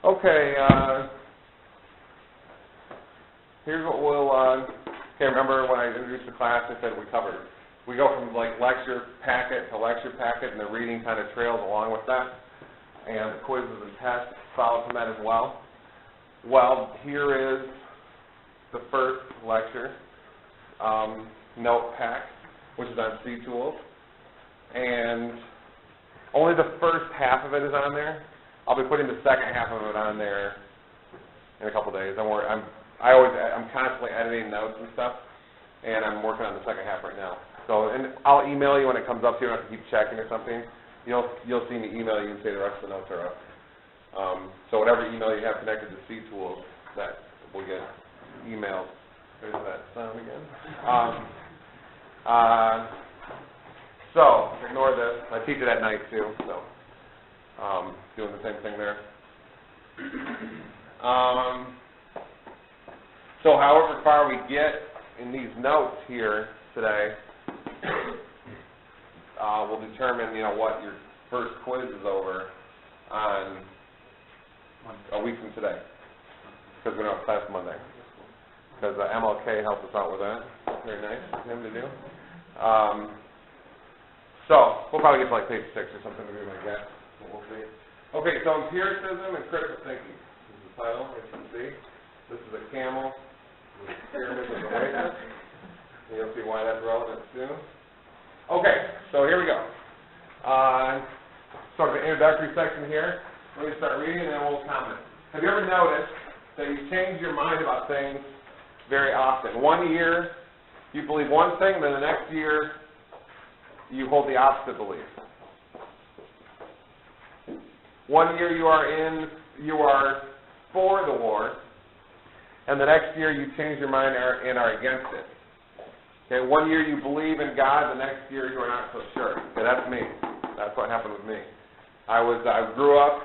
Okay, here's what we'll, okay, remember when I introduced the class, I said we covered. We go from like lecture packet to lecture packet, and the reading kind of trails along with that. And the quizzes and tests follow from that as well. Well, here is the first lecture, note pack, which is on C tools. And only the first half of it is on there. I'll be putting the second half of it on there in a couple days. I'm constantly editing notes and stuff, and I'm working on the second half right now. So, and I'll email you when it comes up. So you don't have to keep checking or something. You'll see me email you and say the rest of the notes are up. So whatever email you have connected to C tools, that will get emailed. There's that sound again. So ignore this. I teach it at night too, so doing the same thing there. So however far we get in these notes here today, will determine, what your first quiz is over on a week from today, because we don't have class Monday. Because MLK helped us out with that. Very nice of him to do. So we'll probably get to like page 6 or something to be my guess. We'll see. Okay, so empiricism and critical thinking. This is the title, as you can see. This is a camel with pyramids of awakeness. And you'll see why that's relevant soon. Okay, so here we go. Sort of an introductory section here. Let me start reading and then we'll comment. Have you ever noticed that you change your mind about things very often? One year you believe one thing, then the next year you hold the opposite belief. One year you are for the war, and the next year you change your mind and are against it. Okay, one year you believe in God, the next year you are not so sure. Okay, that's me. That's what happened with me. I grew up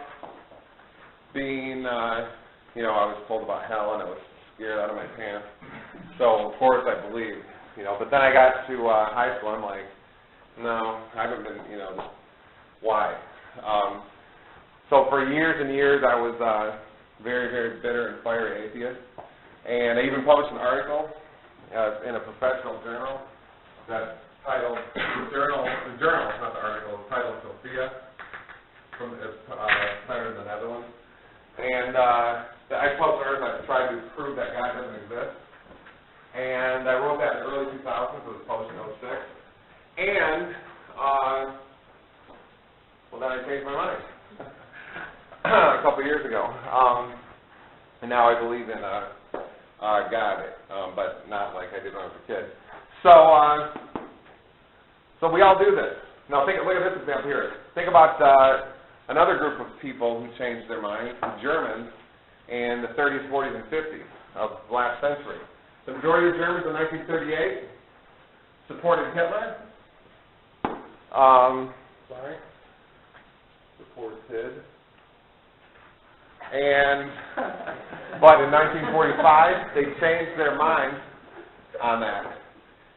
being, I was told about hell and I was scared out of my pants. So of course I believed, But then I got to high school, I'm like, no, I haven't been, why? So for years and years I was very, very bitter and fiery atheist. And I even published an article in a professional journal that's titled, the journal, not the article, it's titled Sophia, centered in the Netherlands. And I published an article that tried to prove that God doesn't exist. And I wrote that in the early 2000s, it was published in 06. And, then I changed my mind a couple of years ago. And now I believe in God, but not like I did when I was a kid. So we all do this. Now look at this example here. Think about another group of people who changed their minds, the Germans, in the 30s, 40s, and 50s of the last century. The majority of Germans in 1938 supported Hitler. Supported. But in 1945, they changed their mind on that.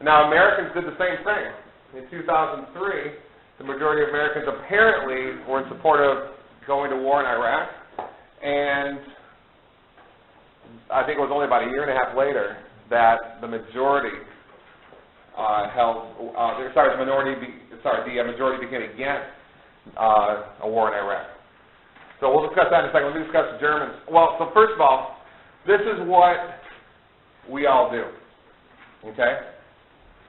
Now, Americans did the same thing. In 2003, the majority of Americans apparently were in support of going to war in Iraq, and I think it was only about a year and a half later that the majority the majority became against a war in Iraq. So we'll discuss that in a second. Let me discuss the Germans. Well, so first of all, this is what we all do. Okay?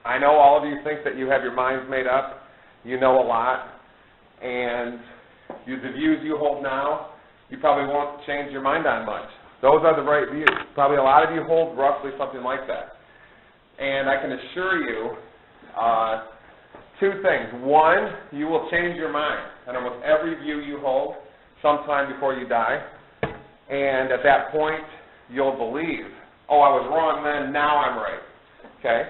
I know all of you think that you have your minds made up. You know a lot. And the views you hold now, you probably won't change your mind on much. Those are the right views. Probably a lot of you hold roughly something like that. And I can assure you two things. One, you will change your mind on almost every view you hold sometime before you die. And at that point, you'll believe, oh, I was wrong then, now I'm right. Okay?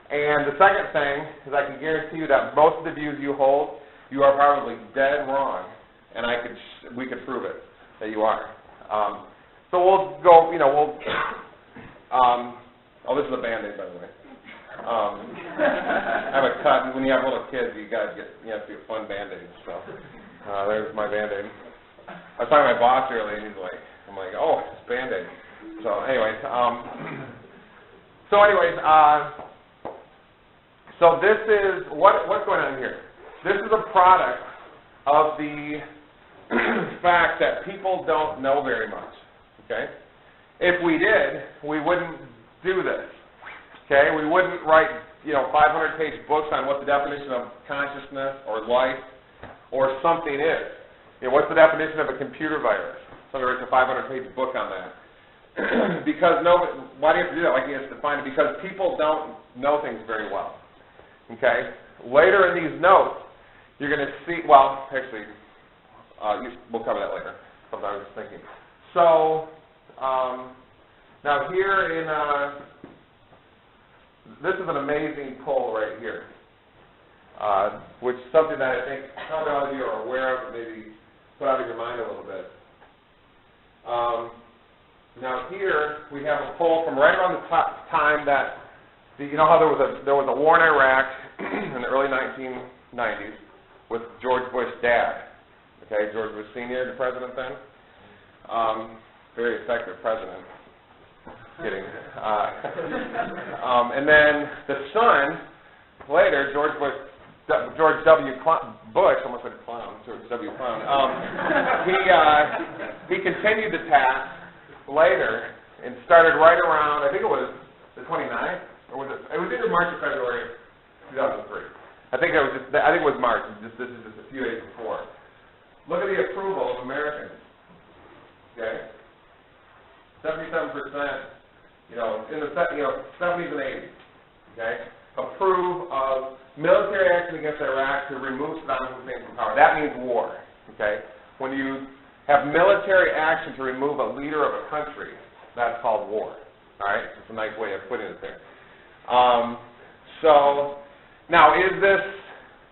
And the second thing is I can guarantee you that most of the views you hold, you are probably dead wrong. And we could prove it, that you are. So we'll go, this is a Band-Aid, by the way. I have a cut, and when you have little kids, you have to get fun Band-Aids. So there's my Band-Aid. I was talking to my boss earlier, and he's like, I'm like, oh, it's Band-Aid. So anyways, so this is, what's going on here? This is a product of the fact that people don't know very much, okay? If we did, we wouldn't do this, okay? We wouldn't write, 500-page books on what the definition of consciousness or life or something is. What's the definition of a computer virus? Somebody writes a 500-page book on that. Because why do you have to do that? Like you have to define it. Because people don't know things very well, okay? Later in these notes, you're going to see, well, actually, we'll cover that later. Something I was just thinking. So, now here in, this is an amazing poll right here, which is something that I think some of you are aware of, maybe put out of your mind a little bit. Now here we have a poll from right around the time that, you know how there was a war in Iraq in the early 1990s with George Bush dad. Okay, George Bush Sr., the president then. Very effective president. Kidding. And then the son, later, George W. Bush, almost like a clown, George W. Clown, he continued the task later and started right around, I think it was the 29th, or was it was either March or February 2003. I think it was March. This is just a few days before. Look at the approval of Americans. Okay, 77%. In the 70s and 80s. Okay, approve of military action against Iraq to remove Saddam Hussein from power. That means war. Okay, when you have military action to remove a leader of a country, that's called war. All right, it's a nice way of putting it there. So. Now, is this,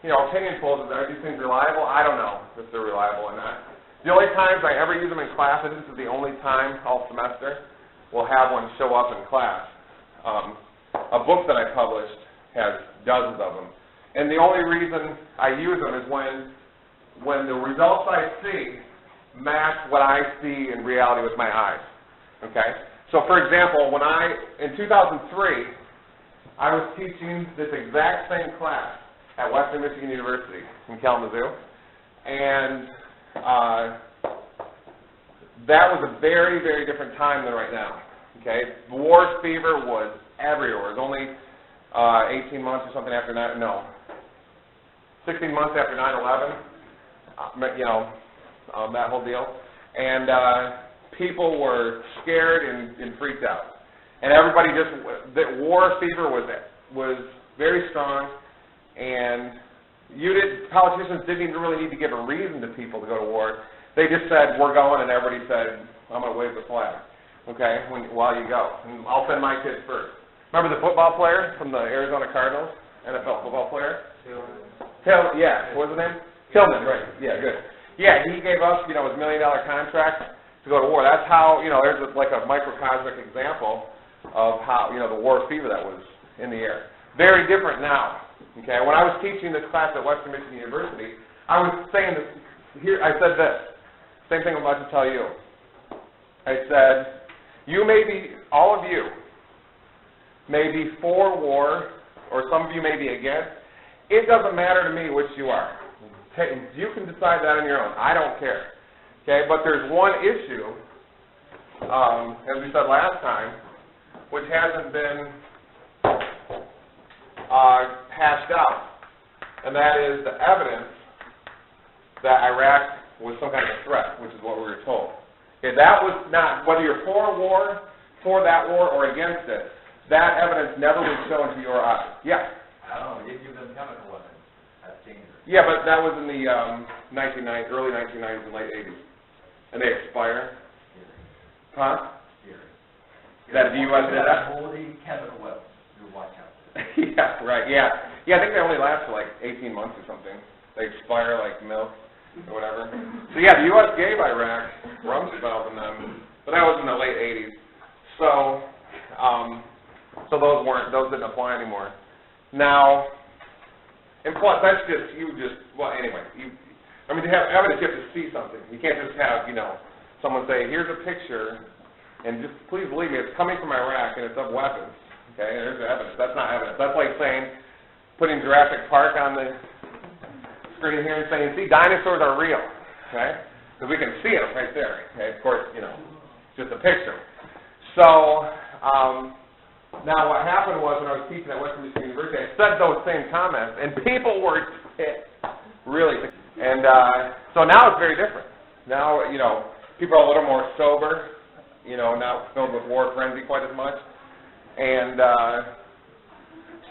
opinion polls, are these things reliable? I don't know if they're reliable or not. The only times I ever use them in class, and this is the only time all semester, we'll have one show up in class. A book that I published has dozens of them. And the only reason I use them is when the results I see match what I see in reality with my eyes. Okay? So, for example, in 2003, I was teaching this exact same class at Western Michigan University in Kalamazoo, and that was a very, very different time than right now. Okay, the war fever was everywhere. It was only 18 months or something after 16 months after 9/11. That whole deal, and people were scared and freaked out. And everybody that war fever was very strong, and politicians didn't even really need to give a reason to people to go to war. They just said, we're going, and everybody said, I'm going to wave the flag, okay, while you go. And I'll send my kids first. Remember the football player from the Arizona Cardinals, NFL football player? Tillman, yeah, what was his name? Tillman, right, yeah, good. Yeah, he gave us, his $1 million contract to go to war. That's how, there's like a microcosmic example of how, the war fever that was in the air. Very different now, okay? When I was teaching this class at Western Michigan University, I was saying this, I said this, same thing I'm about to tell you. I said, all of you may be for war, or some of you may be against. It doesn't matter to me which you are. You can decide that on your own. I don't care, okay? But there's one issue, as we said last time, which hasn't been hashed out, and that is the evidence that Iraq was some kind of a threat, which is what we were told. Okay, that was not, whether you're for that war, or against it, that evidence never was shown to your eyes. Yeah? I don't know, you give them chemical weapons. That's dangerous. Yeah, but that was in the early 1990s and late 80s. And they expire. Huh? That the U.S. did that? Holding chemical weapons. You watch out. Yeah, right, yeah. Yeah, I think they only last for like 18 months or something. They expire like milk or whatever. So yeah, the U.S. gave Iraq Rumsfeld and them, but that was in the late 80s. So, those didn't apply anymore. Now, and plus, that's just, well, anyway, I mean, to have evidence, you have to see something. You can't just have, someone say, here's a picture, and just please believe me, it's coming from Iraq, and it's of weapons. Okay, and there's the evidence. That's not evidence. That's like saying, putting Jurassic Park on the screen here and saying, see, dinosaurs are real. Okay? Because we can see them right there. Okay? Of course, it's just a picture. So, now what happened was when I was teaching at Western Michigan University, I said those same comments, and people were ticked. Really. And so now it's very different. Now, people are a little more sober, not filled with war frenzy quite as much. And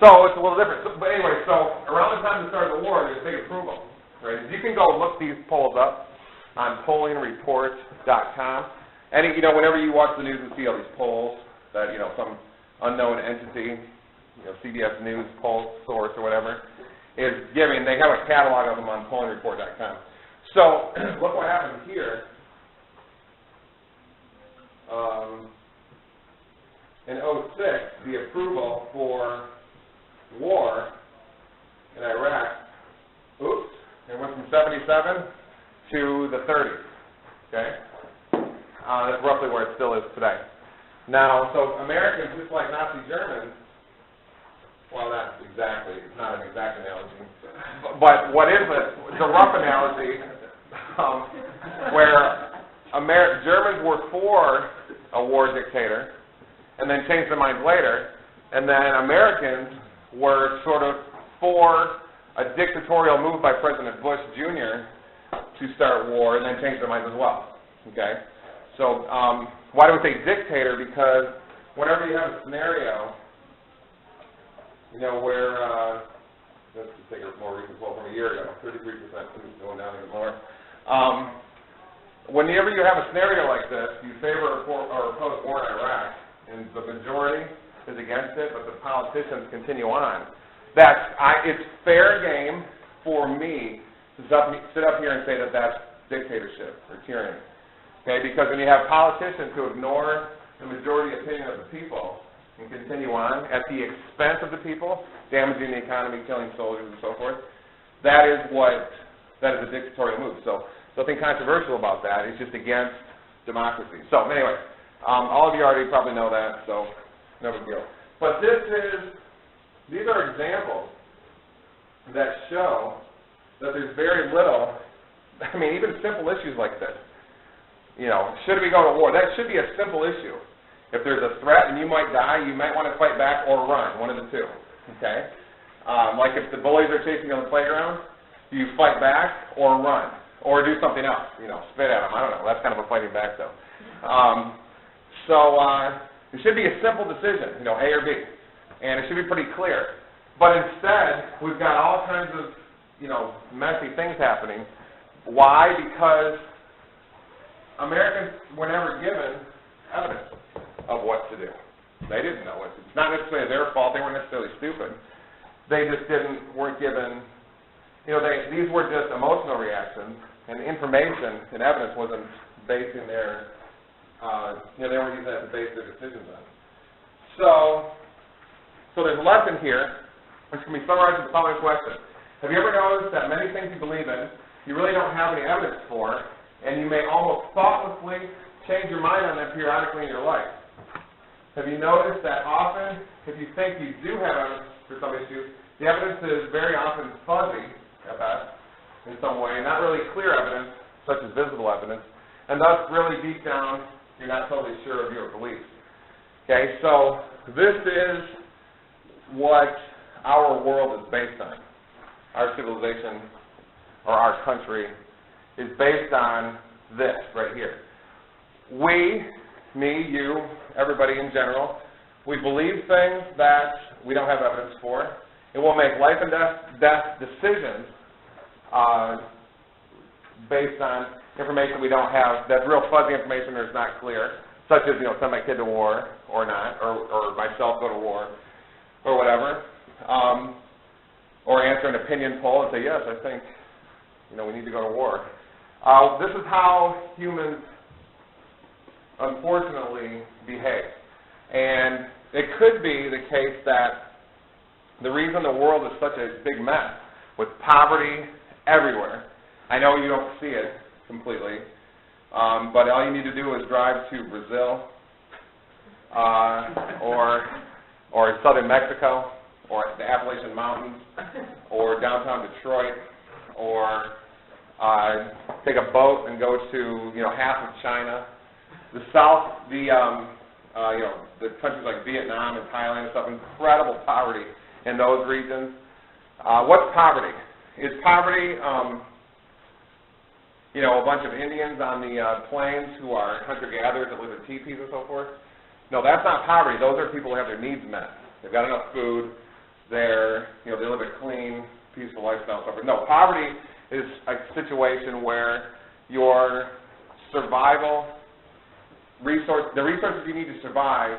so it's a little different. But anyway, so around the time of the start of the war, there's big approval. Right? You can go look these polls up on pollingreport.com. And, whenever you watch the news and see all these polls that, some unknown entity, CBS News poll source or whatever, is giving, they have a catalog of them on pollingreport.com. So, look what happened here. In 2006, the approval for war in Iraq, it went from 77 to the 30s, okay? That's roughly where it still is today. Now, so Americans, just like Nazi Germans, well, not exactly, it's not an exact analogy, but what is it? It's a rough analogy where Germans were for a war dictator and then changed their minds later, and then Americans were sort of for a dictatorial move by President Bush Jr. to start war and then changed their minds as well, okay? So why do we say dictator? Because whenever you have a scenario, where, let's just take a more recent poll from a year ago, 33%, going down even more. Whenever you have a scenario like this, you favor or oppose war in Iraq, and the majority is against it, but the politicians continue on. It's fair game for me to sit up here and say that that's dictatorship or tyranny. Okay, because when you have politicians who ignore the majority opinion of the people and continue on at the expense of the people, damaging the economy, killing soldiers, and so forth, that is a dictatorial move. So nothing controversial about that. It's just against democracy. So anyway, all of you already probably know that, so no big deal. But these are examples that show that there's very little, even simple issues like this. Should we go to war? That should be a simple issue. If there's a threat and you might die, you might want to fight back or run, one of the two, okay? Like if the bullies are chasing you on the playground, do you fight back or run? Or do something else, spit at them, I don't know. That's kind of a fighting back, though. It should be a simple decision, A or B. And it should be pretty clear. But instead, we've got all kinds of, messy things happening. Why? Because Americans were never given evidence of what to do. They didn't know it. It's not necessarily their fault. They weren't necessarily stupid. They just weren't given, these were just emotional reactions, and information and evidence wasn't based in their, they weren't using that to base their decisions on. So there's a lesson here, which can be summarized with the following question. Have you ever noticed that many things you believe in, you really don't have any evidence for, and you may almost thoughtlessly change your mind on them periodically in your life? Have you noticed that often, if you think you do have evidence for some issue, the evidence is very often fuzzy, at best, in some way, not really clear evidence, such as visible evidence, and thus really deep down, you're not totally sure of your beliefs. Okay, so this is what our world is based on. Our civilization, or our country, is based on this right here. We, me, you, everybody in general, we believe things that we don't have evidence for. It will make life and death decisions based on information we don't have, that's real fuzzy information or is not clear, such as, send my kid to war or not, or myself go to war, or whatever. Or answer an opinion poll and say, yes, I think, we need to go to war. This is how humans, unfortunately, behave. And it could be the case that the reason the world is such a big mess, with poverty everywhere, I know you don't see it completely, but all you need to do is drive to Brazil or southern Mexico or the Appalachian Mountains or downtown Detroit or take a boat and go to half of China. The South, the countries like Vietnam and Thailand and stuff, incredible poverty in those regions. What's poverty? Is poverty a bunch of Indians on the plains who are hunter-gatherers that live in teepees and so forth? No, that's not poverty. Those are people who have their needs met. They've got enough food. They live a clean, peaceful lifestyle and so forth. No, poverty is a situation where your survival the resources you need to survive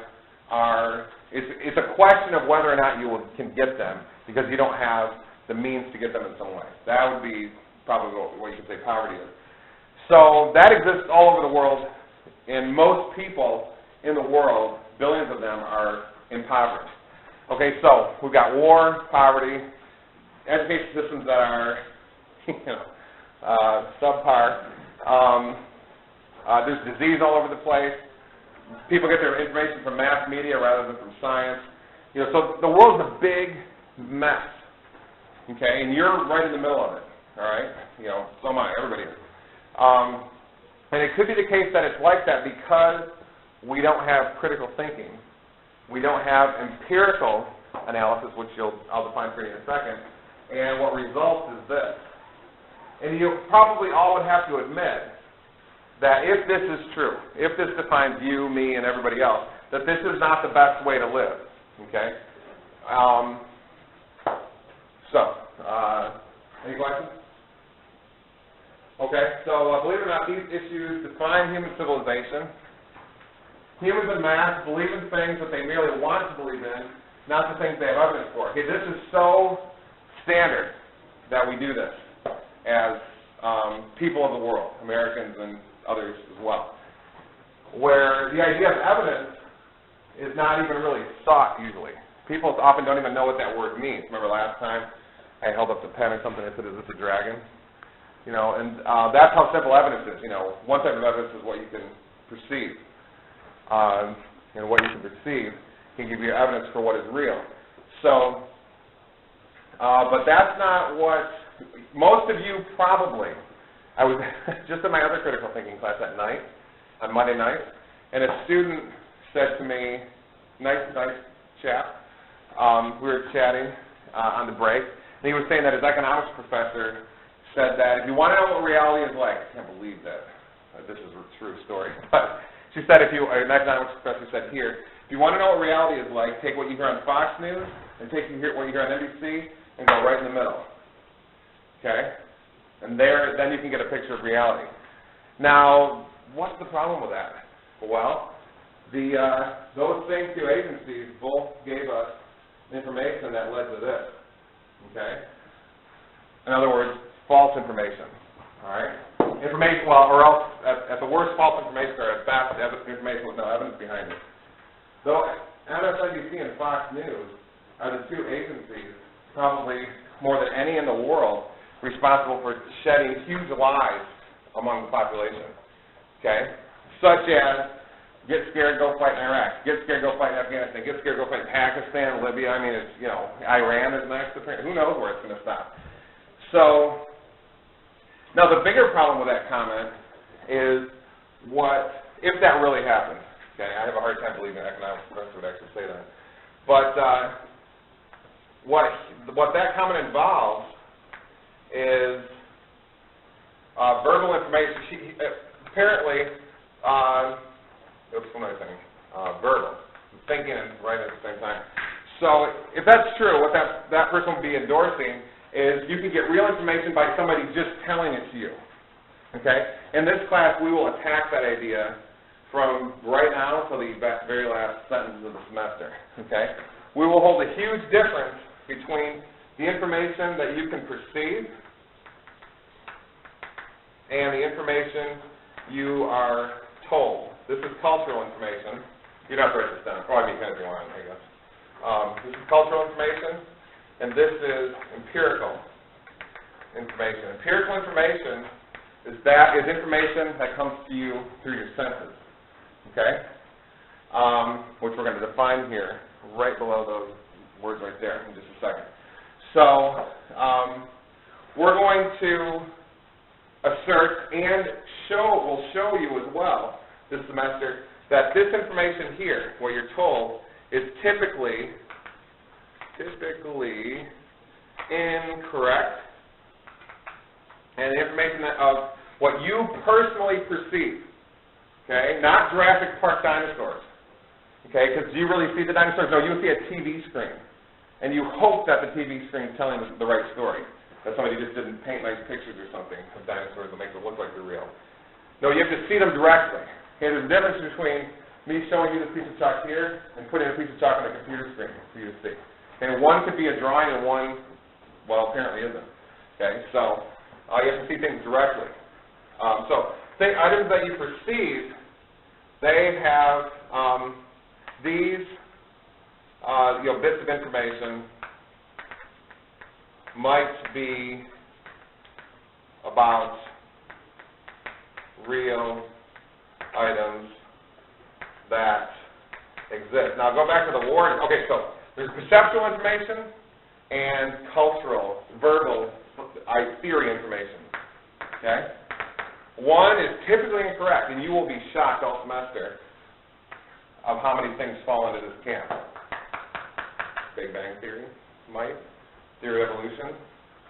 it's a question of whether or not you can get them because you don't have the means to get them in some way. That would be probably what you could say poverty is. So that exists all over the world, and most people in the world, billions of them, are impoverished. Okay, so we've got war, poverty, education systems that are subpar. There's disease all over the place. People get their information from mass media rather than from science. So the world's a big mess. Okay, and you're right in the middle of it. All right, so am I. Everybody is. And it could be the case that it's like that because we don't have critical thinking. We don't have empirical analysis, which I'll define for you in a second. And what results is this. And you probably all would have to admit that if this is true, if this defines you, me, and everybody else, that this is not the best way to live. Okay? Any questions? Okay, so believe it or not, these issues define human civilization. Humans en masse believe in things that they merely want to believe in, not the things they have evidence for. Okay, this is so standard that we do this as people of the world, Americans and others as well, where the idea of evidence is not even really sought usually. People often don't even know what that word means. Remember last time I held up the pen or something and said, is this a dragon? And that's how simple evidence is. One type of evidence is what you can perceive. And what you can perceive can give you evidence for what is real. So, but that's not what, most of you probably, I was just in my other critical thinking class at night, on Monday night, and a student said to me, nice chap, we were chatting on the break, and he was saying that his economics professor said that if you want to know what reality is like, I can't believe that this is a true story, but she said an economics professor said here, if you want to know what reality is like, take what you hear on Fox News and take what you hear on NBC and go right in the middle. Okay? And then you can get a picture of reality. Now, what's the problem with that? Well, those same two agencies both gave us information that led to this. Okay? In other words, false information. All right? Information, or else, at the worst, false information, or at best, information with no evidence behind it. Though MSNBC and Fox News are the two agencies, probably more than any in the world, responsible for shedding huge lies among the population. Okay? Such as, get scared, go fight in Iraq. Get scared, go fight in Afghanistan. Get scared, go fight in Pakistan, Libya. I mean, it's, Iran is next. Who knows where it's going to stop. So, now the bigger problem with that comment is if that really happened. Okay, I have a hard time believing an economics professor would actually say that. But what that comment involves is verbal information. Apparently, verbal, thinking and writing at the same time. So if that's true, what that person would be endorsing is you can get real information by somebody just telling it to you. Okay? In this class, we will attack that idea from right now to the very last sentence of the semester. Okay? We will hold a huge difference between the information that you can perceive and the information you are told. This is cultural information. You don't have to write this down. Probably you can if you want, I guess. This is cultural information, and this is empirical information. Empirical information is information that comes to you through your senses, okay? Which we're going to define here, right below those words right there in just a second. So, we're going to assert and we'll show you as well this semester that this information here, what you're told, is typically incorrect, and the information of what you personally perceive, okay? Not Jurassic Park dinosaurs, okay? Because do you really see the dinosaurs? No, you see a TV screen, and you hope that the TV screen is telling the right story, that somebody just didn't paint nice pictures or something of dinosaurs that make it look like they're real. No, you have to see them directly. Okay, there's a difference between me showing you this piece of chalk here and putting a piece of chalk on a computer screen for you to see. And one could be a drawing and one, well, apparently isn't. Okay, so you have to see things directly. Items that you perceive, they have these bits of information might be about real items that exist. Now go back to the word. Okay, so there's perceptual information and cultural, verbal, theory information. Okay? One is typically incorrect, and you will be shocked all semester of how many things fall into this camp. Big Bang Theory, might. Theory of evolution,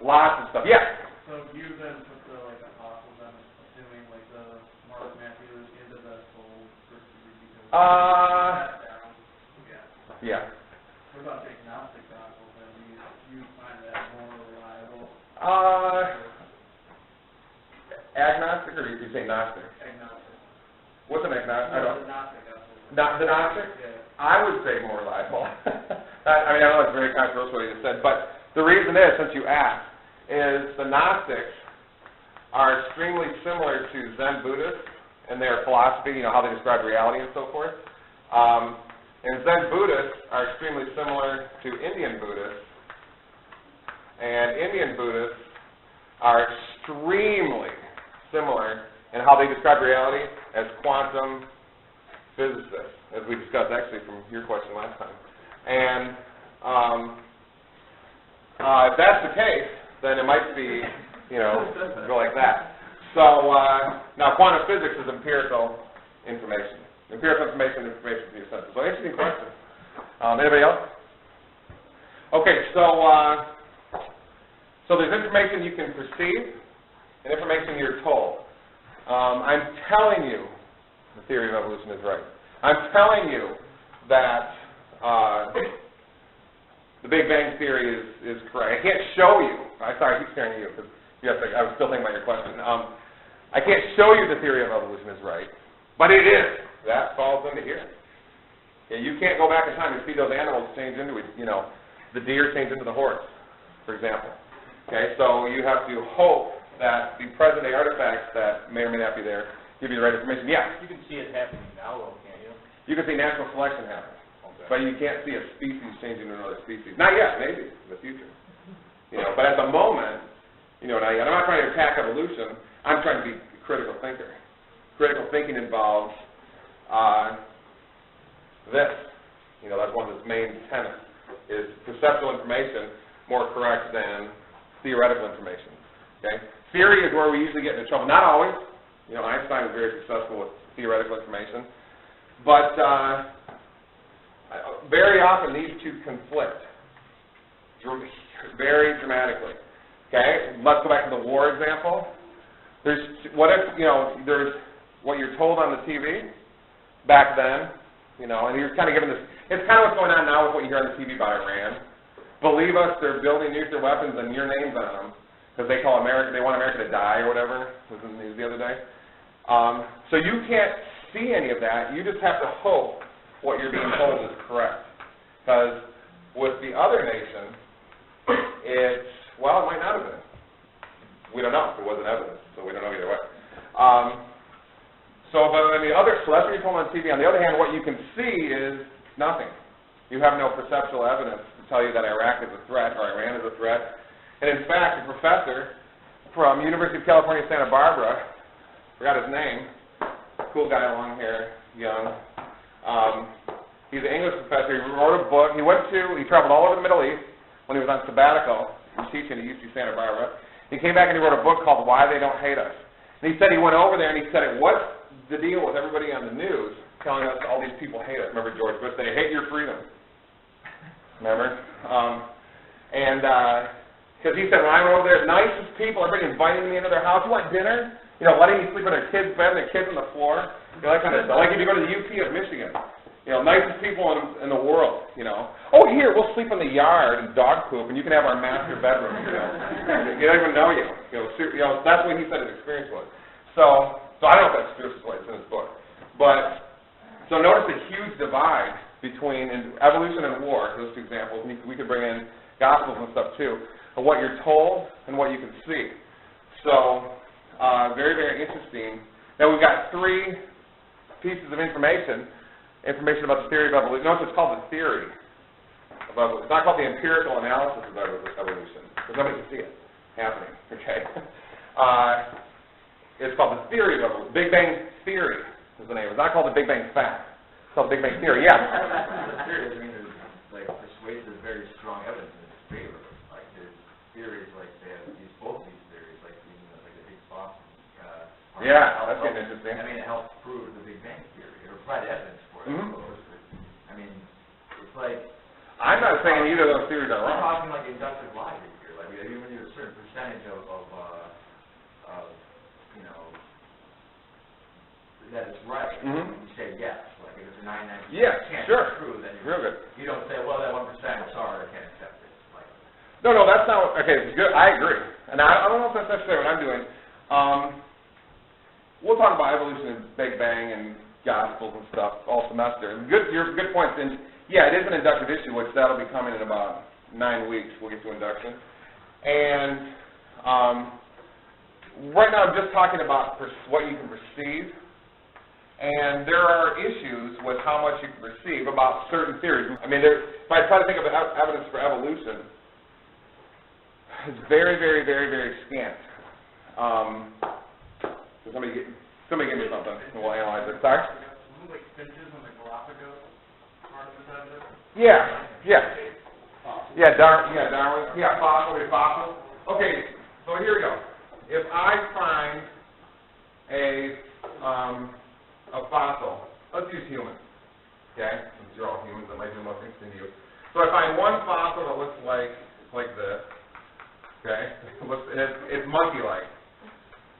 lots of stuff. Yeah? So you then put the apostles, I'm assuming the Mark, Matthew into the soul versus because down. Yeah. What about the agnostic gospel then? Do you find that more reliable? Agnostic, or did you say Gnostic? Agnostic. What's an agnostic? I don't. The Gnostic gospel. The Gnostic? Yeah. I would say more reliable. I know it's very controversial what you just said, but the reason is, since you asked, is the Gnostics are extremely similar to Zen Buddhists in their philosophy, how they describe reality and so forth. And Zen Buddhists are extremely similar to Indian Buddhists. And Indian Buddhists are extremely similar in how they describe reality as quantum physicists, as we discussed actually from your question last time. And if that's the case, then it might be, go like that. So now quantum physics is empirical information. Empirical information from your senses. So interesting question. Anybody else? Okay, so there's information you can perceive and information you're told. I'm telling you the theory of evolution is right. I'm telling you that the Big Bang Theory is correct. I can't show you. I keep staring at you because I was still thinking about your question. I can't show you the theory of evolution is right, but it is. That falls into here. Okay, you can't go back in time and see those animals change into the deer change into the horse, for example. Okay, so you have to hope that the present-day artifacts that may or may not be there give you the right information. Yeah. You can see it happening now, though, can't you? You can see natural selection happen. But you can't see a species changing to another species. Not yet, maybe, in the future. But at the moment, not yet. I'm not trying to attack evolution. I'm trying to be a critical thinker. Critical thinking involves this. That's one of its main tenets, is perceptual information more correct than theoretical information. Okay? Theory is where we usually get into trouble. Not always. Einstein was very successful with theoretical information. But very often these two conflict very dramatically. Okay, let's go back to the war example. There's there's what you're told on the TV back then, and you're kind of given this. It's kind of what's going on now with what you hear on the TV about Iran. Believe us, they're building nuclear weapons and your name's on them because they want America to die or whatever. Was in the news the other day. So you can't see any of that. You just have to hope what you're being told is correct. Because with the other nation, it might not have been. We don't know. There wasn't evidence, so we don't know either way. So that's what you're told on TV. On the other hand, what you can see is nothing. You have no perceptual evidence to tell you that Iraq is a threat or Iran is a threat. And in fact, a professor from University of California, Santa Barbara. Forgot his name. Cool guy, long hair, young. He's an English professor. He wrote a book. He traveled all over the Middle East when he was on sabbatical and teaching at UC Santa Barbara. He came back and he wrote a book called Why They Don't Hate Us. And he said he went over there and he said, what's the deal with everybody on the news telling us all these people hate us? Remember George Bush? They hate your freedom. Remember? Because he said, when I went over there, nicest people, everybody inviting me into their house. You want dinner? You know, letting me sleep in their kids' bed and their kids on the floor. You know, that kind of stuff. Like if you go to the UP of Michigan. You know, nicest people in the world, you know. Oh, here, we'll sleep in the yard and dog poop, and you can have our master bedroom, you know. They don't even know you. You know, that's what he said his experience was. So I don't know if that's true, it's in his book. But, so notice the huge divide between evolution and war, those two examples. And we could bring in Gospels and stuff, too, of what you're told and what you can see. So, very, very interesting. Now, we've got three pieces of information about the theory of evolution. Notice it's called the theory of evolution. It's not called the empirical analysis of evolution, because nobody can see it happening, okay? It's called the theory of evolution. Big Bang Theory is the name. It's not called the Big Bang Fact. It's called the Big Bang Theory, yeah. The theory doesn't mean there's, like, persuasive, very strong evidence in its favor. Like, there's theories, like, they have both these theories, like, even like the Higgs boson. Yeah, that's getting interesting. I mean, it helps prove the Big Bang Theory, or provide evidence for it, I suppose. But, I mean, it's like... I'm not saying either of those theories are wrong. I'm talking like inductive logic here. Like, even when you have a certain percentage of you know, that it's right, you say yes. Like, if it's a 99% chance it's true, then you don't say, well, that 1%, sorry, I can't accept it. Like, no, that's not... Okay, good. I agree. And I don't know if that's necessarily what I'm doing. We'll talk about evolution and Big Bang and Gospels and stuff all semester. Your good points. And yeah, it is an inductive issue, which that'll be coming in about 9 weeks. We'll get to induction. And right now I'm just talking about what you can perceive. And there are issues with how much you can perceive about certain theories. I mean, if I try to think of evidence for evolution, it's very, very, very, very scant. Somebody give me something, and we'll analyze it. Sorry? Like finches in the Galapagos part of this evidence? Yeah. Darwin. Yeah, fossil. Okay, so here we go. If I find a fossil, let's use humans. Okay? Since you're all humans, that might be the most interesting to you. So I find one fossil that looks like this. Okay? It's monkey-like.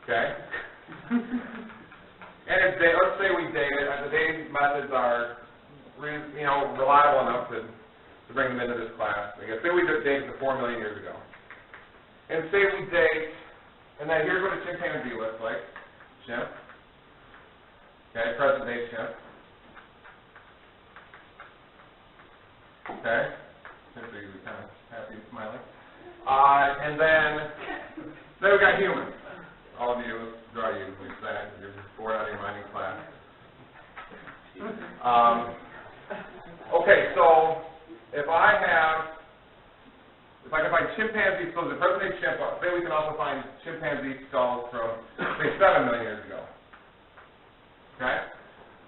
Okay? And let's say we date it, and the dating methods are, reliable enough to bring them into this class. Say we dated 4 million years ago. And say we date, and then here's what a chimpanzee looks like. Chimp. Okay, present day chimp. Okay. Chimps are usually kind of happy and smiling. And then we've got humans. All of you, draw you, we say, you're bored out of your mind in class. Okay, so if I can find chimpanzee skulls, the present day chimp, say we can also find chimpanzee skulls from, say, 7 million years ago. Okay?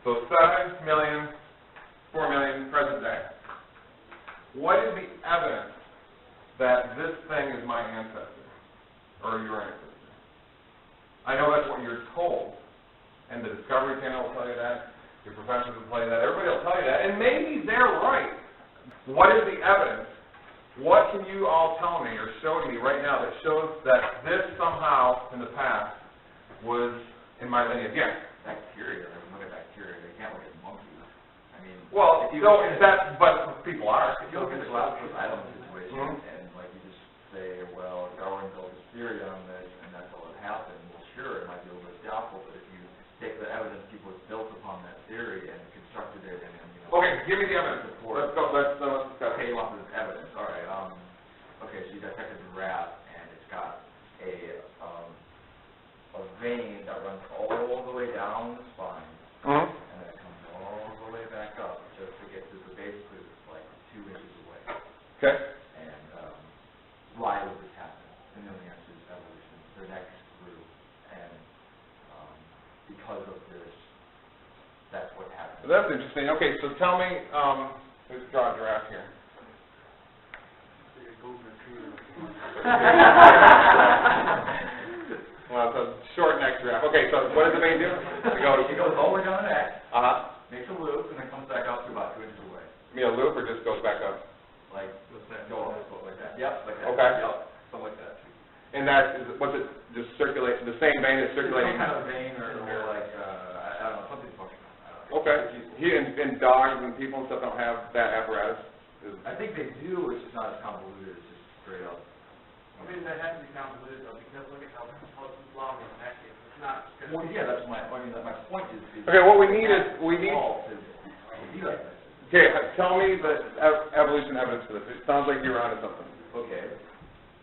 So 7 million, 4 million, present day. What is the evidence that this thing is my ancestor, or your ancestor? I know that's what you're told, and the Discovery Channel will tell you that, your professors will tell you that, everybody will tell you that, and maybe they're right. What is the evidence? What can you all tell me or show me right now that shows that this somehow in the past was in my lineage? Yes? Bacteria. They look at bacteria. They can't look at monkeys. I mean, well, but people are. If you look at the Galapagos Island situation, and like you just say, well, Darwin built his theory on this, and that's all that happened. Well, sure, it might be a little bit doubtful, but if you take the evidence people have built upon that theory and constructed it, and okay, give me the evidence. Let's go. Let's okay, you want this evidence? All right. Okay, so you dissected the rat, and it's got a vein that runs all the way down the spine, and then it comes all the way back up just to get to the basically like 2 inches away. Okay. And why would this happen? And the only answer is evolution. Their neck That's interesting. Okay, so tell me, let's draw a giraffe here. Well, it's a short neck giraffe. Okay, so what does the vein do? It goes all the way down the neck, Uh-huh. makes a loop, and then comes back up to about 2 inches away. You mean a loop or just goes back up? Like, go up, like that. Yep, like that. Okay. Yep, something like that. And that is, what's it, just circulate, the same vein is circulating? Some kind of vein or like, I don't know, something functional. I don't know. Okay. And dogs and people and stuff don't have that apparatus? I think they do, it's just not as convoluted, it's just straight up. I mean, that has to be convoluted though, because look at how long the neck is. It's not just Well, yeah, that's my point is. Okay, what we need is, we need, To be like this. okay, tell me the evolution evidence for this. It sounds like you're onto something. Okay.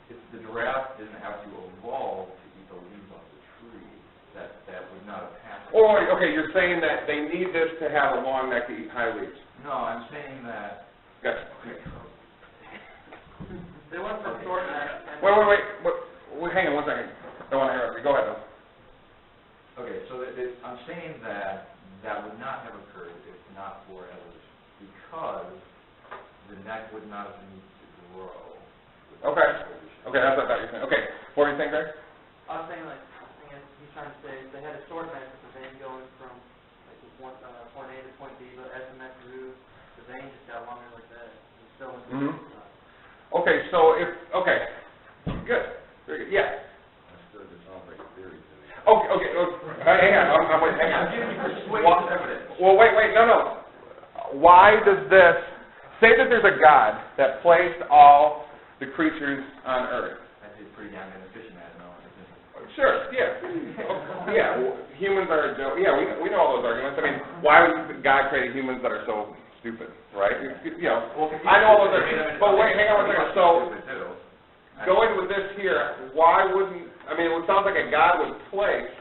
The giraffe didn't have to evolve to eat the leaves off the tree. That would not have happened. Or, okay, you're saying that they need this to have a long neck to eat high leaves. No, I'm saying that. Gotcha. Okay. They went from short neck. Wait, hang on one second. I don't want to interrupt you. Go ahead, though. Okay, so I'm saying that would not have occurred if not for evolution, because the neck would not have needed to grow. Okay. Okay, that's what I thought you were saying. Okay, what were you saying, Greg? I was saying he's trying to say if they had a short neck with the vein going from like point A to point B, but as the neck grew, the vein just got longer like that. It's still in the Okay, so if, okay, good, very good, yeah. Okay, hang on, hang on. I'm giving you persuasive evidence. Well, wait, no. Why does this, say that there's a God that placed all the creatures on earth. I'd say pretty damn inefficient at it, no. Sure, yeah. Humans are, we know all those arguments. I mean, why would God create humans that are so stupid, right? I know all those arguments, but wait, hang on one second. So, going with this here, why wouldn't, I mean, it sounds like a God would place,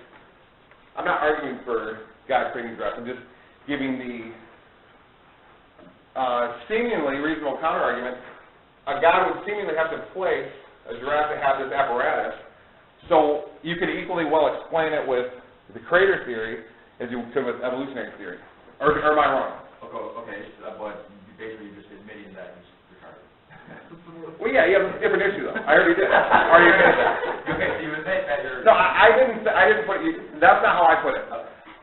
I'm not arguing for God creating giraffes, I'm just giving the seemingly reasonable counter-argument. A God would seemingly have to place a giraffe to have this apparatus, so you could equally well explain it with the creator theory as you could with evolutionary theory. Or am I wrong? Okay, but basically you're just admitting that he's retarded. Well, yeah, you have a different issue though. I already did. I already admitted that. Okay, so you admit that you're... No, I didn't put you, that's not how I put it.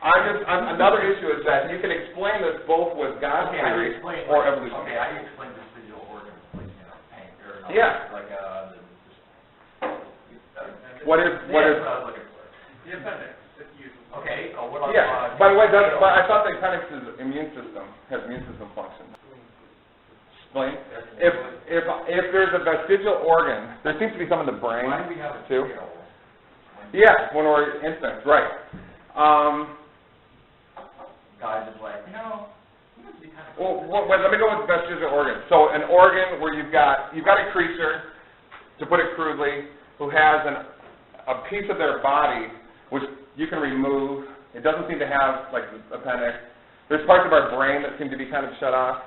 Another issue is that you can explain this both with God's theory or evolution. Okay, how do you explain this digital organ, like, paint, or not? Yeah. Like, What is? What I was looking for. The appendix, if you... Okay, what about... Yeah, by the way, but I thought the appendix is immune system, has immune system functions. Explain. If there's a vestigial organ, there seems to be some in the brain, Why do we have a too. tail? Yeah, when we're infants, right. God is like, Well, let me go with vestigial organ. So an organ where you've got a creature, to put it crudely, who has a piece of their body which you can remove. It doesn't seem to have like appendix. There's parts of our brain that seem to be kind of shut off.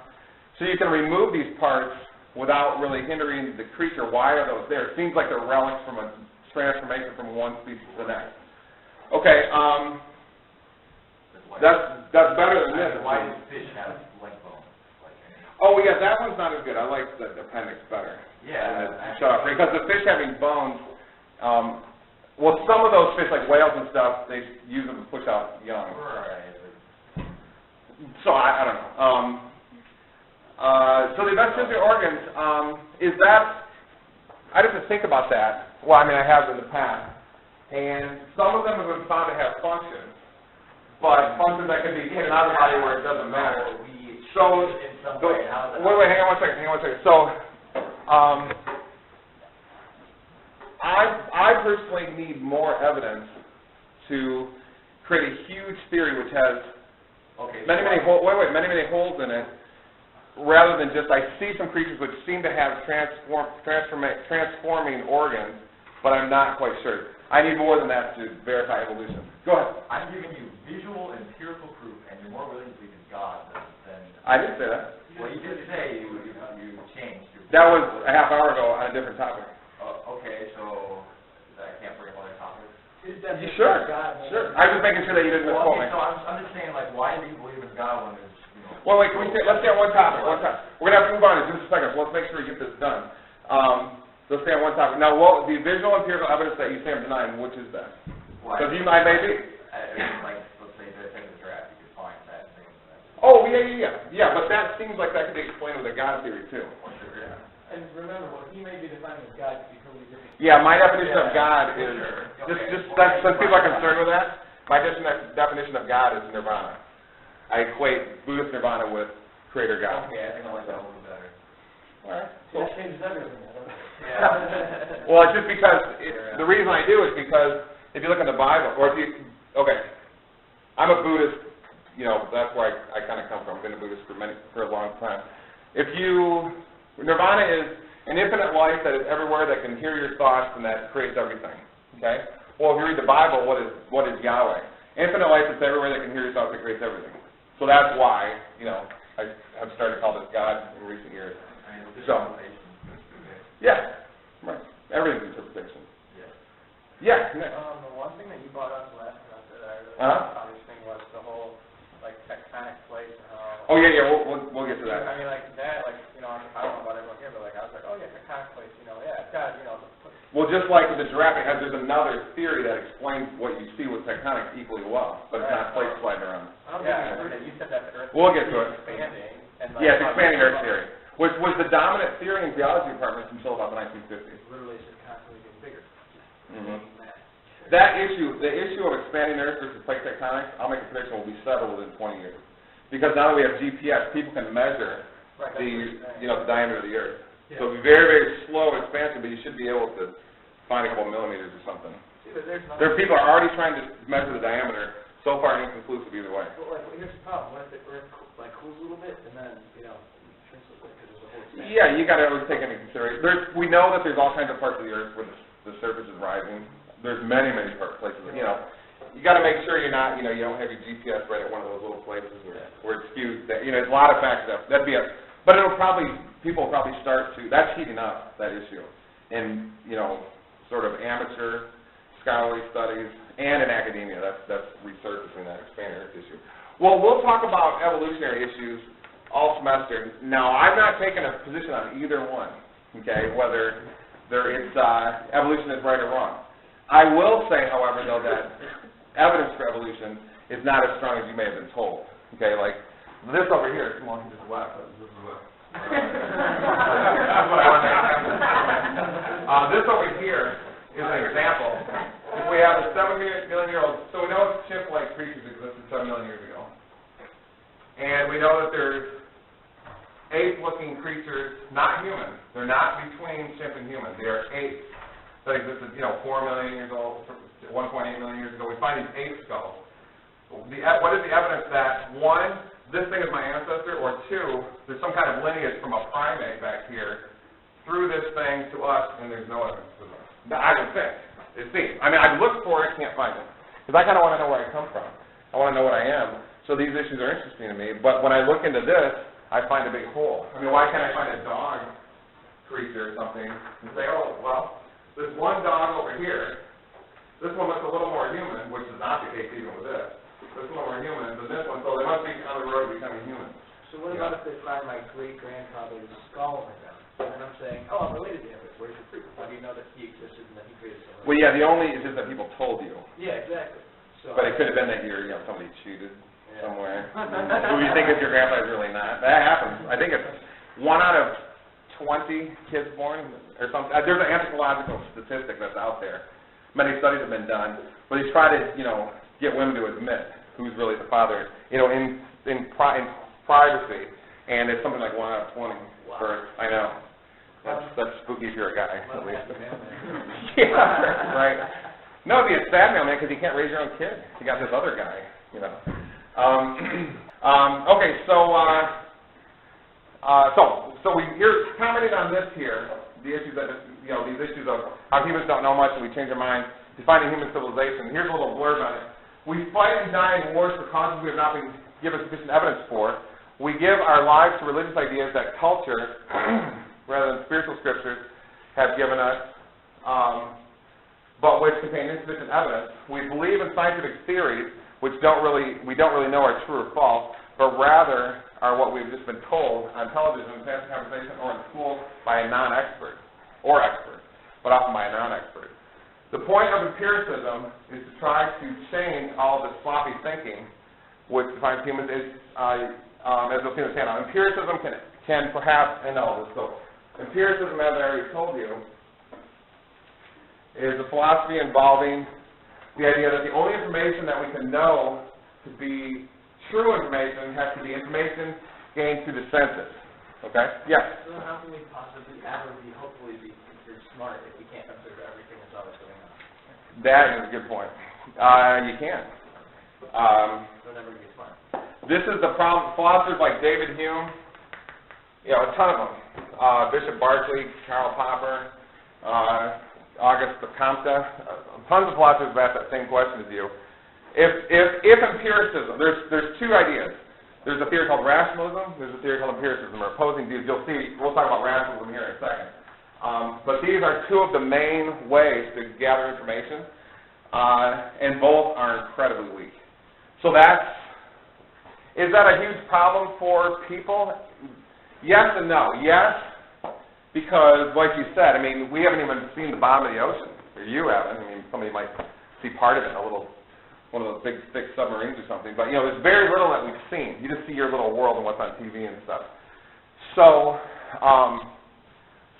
So you can remove these parts without really hindering the creature. Why are those there? It seems like they're relics from a transformation from one species to the next. Okay, that's better than this. Why does fish have leg bones? Oh yeah, that one's not as good. I like the appendix better. Yeah. Shut off, because the fish having bones, well, some of those fish, like whales and stuff, they use them to push out young. Right. So I don't know. So the vestigial organs, is that, I'd have to think about that. Well, I mean, I have in the past. And some of them have been found to have functions, but functions that can be taken out of the body where it doesn't matter. So, wait, hang on one second. So, I personally need more evidence to create a huge theory which has many holes in it, rather than just, I see some creatures which seem to have transforming organs, but I'm not quite sure. I need more than that to verify evolution. Go ahead. I'm giving you visual, empirical proof, and you're more willing to believe in God than... I didn't say that. Well, you did say you changed. That was a half hour ago on a different topic. Okay, so I can't bring up other topics? His definition Sure, of God, sure. I was just making sure that you didn't Well, misquote me. okay, so I'm just saying, like, why do you believe in God when there's, you know... Well, wait, can we stay, let's stay on one topic, We're going to have to move on in just a second, so let's make sure we get this done. Let's stay on one topic. Now, what, the visual empirical evidence that you say I'm denying, which is that? Because you might, maybe. Like, let's say they're taking the draft, you could find that thing. Oh, yeah, but that seems like that could be explained with a God theory, too. Sure, yeah. And remember, what he may be defining as God could be totally different. Yeah, my definition of God is, Okay. since people are concerned with that, my definition of God is nirvana. I equate Buddhist nirvana with creator God. Okay, I think I like that a little better. All right. See, that changes everything. I don't know. Yeah. Well, it's just because, the reason I do is because if you look in the Bible, or if you, okay, I'm a Buddhist, you know, that's where I kind of come from. I've been a Buddhist for a long time. Nirvana is an infinite life that is everywhere, that can hear your thoughts, and that creates everything, okay? Well, if you read the Bible, what is Yahweh? Infinite life that's everywhere, that can hear your thoughts, that creates everything. So that's why, you know, I've started to call this God in recent years. I mean, So, yeah, right. Everything's interpretation. Yeah. The one thing that you brought up last time that I really Uh-huh. found interesting was the whole, like, tectonic plates and how... Oh, yeah, we'll get to that. I mean, like, that, like, you know, I don't know about everyone here, but, like, I was like, oh, yeah, tectonic plates, you know, yeah, it's got, you know... Well, just like with the giraffe, there's another theory that explains what you see with tectonics equally well, but it's not plates sliding around. Yeah, you said that the Earth We'll get to it. expanding. And, like, Yeah, it's expanding Earth theory, which was the dominant theory in theology departments until about the 1950s. Literally, it's just constantly getting bigger. Mm-hmm. That issue, the issue of expanding Earth versus plate tectonics, I'll make a prediction, will be settled within 20 years. Because now that we have GPS, people can measure the diameter of the Earth. Yeah. So it'll be very, very slow expansion, but you should be able to find a couple millimeters or something. There are people are already trying to measure the diameter. So far, inconclusive either way. Well, like, here's the problem. What if the Earth cools a little bit, and then, you know, shrinks a little bit because there's a whole expansion? Yeah, you got to always take into consideration. We know that there's all kinds of parts of the Earth where the surface is rising. There's many, many places. You know, you got to make sure you're not, you know, you don't have your GPS right at one of those little places where it's skewed. You know, there's a lot of factors. That'd be but people will probably start to. That's heating up, that issue, in, you know, sort of amateur scholarly studies and in academia. That's resurfacing that expanding Earth issue. Well, we'll talk about evolutionary issues all semester. Now, I'm not taking a position on either one. Okay, whether it's evolution is right or wrong. I will say, however, though, that evidence for evolution is not as strong as you may have been told. Okay, like this over here, come on, just left. This is what. That's what I want to have. This over here is an example. If we have a 7 million year old, so we know chimp-like creatures existed 7 million years ago, and we know that there's ape-looking creatures, not human. They're not between chimp and human. They are apes that existed, you know, 4 million years old, 1.8 million years ago. We find these ape skulls. What is the evidence that, one, this thing is my ancestor, or two, there's some kind of lineage from a primate back here through this thing to us, and there's no evidence for this? I would think. It seems. I mean, I've looked for it, can't find it. Because I kind of want to know where I come from. I want to know what I am. So these issues are interesting to me. But when I look into this, I find a big hole. I mean, why can't I find a dog creature or something and say, oh, well, this one dog over here, this one looks a little more human, which is not the case even with this. This one more human than this one, so they must be on the road to becoming human. So what about if they find my great-grandfather's skull in the ground? And then I'm saying, oh, I'm related to him, but where's your proof? How do you know that he existed and that he created something? Well, yeah, the only is just that people told you. Yeah, exactly. So But it could have been that you're, you know, somebody cheated somewhere. Who you think is your grandpa is really not. That happens. I think it's 1 out of 20 kids born or something. There's an anthropological statistic that's out there. Many studies have been done, but they try to, you know, get women to admit who's really the father, you know, in privacy, and it's something like 1 out of 20 births. I know. That's spooky if you're a guy, at least. Yeah, right. No, it'd be a sad man, because you can't raise your own kid. You got this other guy, you know. Okay, so we're commenting on this here, the issues that, you know, these issues of how humans don't know much and we change our mind, defining human civilization. Here's a little blurb on it. We fight and die in wars for causes we have not been given sufficient evidence for. We give our lives to religious ideas that culture, rather than spiritual scriptures, have given us. but which contain insufficient evidence. We believe in scientific theories which we don't really know are true or false, but rather are what we've just been told on television, in past conversation, or in school by a non-expert, or expert, but often by a non-expert. The point of empiricism is to try to change all this sloppy thinking which defines humans as you'll see in the handout. Empiricism can perhaps, empiricism, as I already told you, is a philosophy involving the idea that the only information that we can know to be true information has to be information gained through the senses. Okay? Yes? So how can we possibly ever hopefully be considered smart if we can't observe everything that's always going on? That is a good point. You can't. We'll never be smart. This is the problem. Philosophers like David Hume, a ton of them. Bishop Berkeley, Karl Popper, Auguste Comte, tons of philosophers have asked that same question as you. If empiricism, there's two ideas. There's a theory called rationalism, there's a theory called empiricism, or opposing views. You'll see, we'll talk about rationalism here in a second. But these are two of the main ways to gather information, and both are incredibly weak. So is that a huge problem for people? Yes and no. Yes, because like you said, we haven't even seen the bottom of the ocean, or you haven't. Somebody might see part of it, one of those big, thick submarines or something. But, there's very little that we've seen. You just see your little world and what's on TV and stuff. So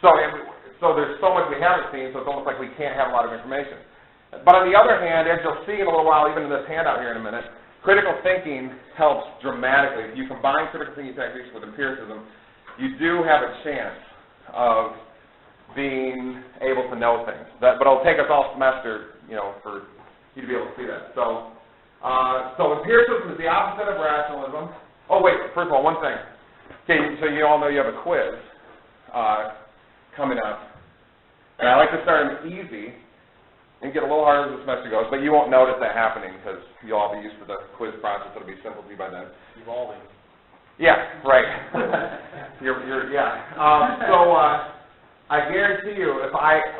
there's so much we haven't seen, so it's almost like we can't have a lot of information. But on the other hand, as you'll see in a little while, even in this handout here in a minute, critical thinking helps dramatically. If you combine critical thinking techniques with empiricism, you do have a chance of being able to know things. But it'll take us all semester, for you to be able to see that. So empiricism is the opposite of rationalism. Oh, wait, first of all, one thing. Okay, so you all know you have a quiz coming up. And I like to start them easy and get a little harder as the semester goes, but you won't notice that happening because you'll all be used to the quiz process. It'll be simple to you by then. Evolving. Yeah, right. I guarantee you,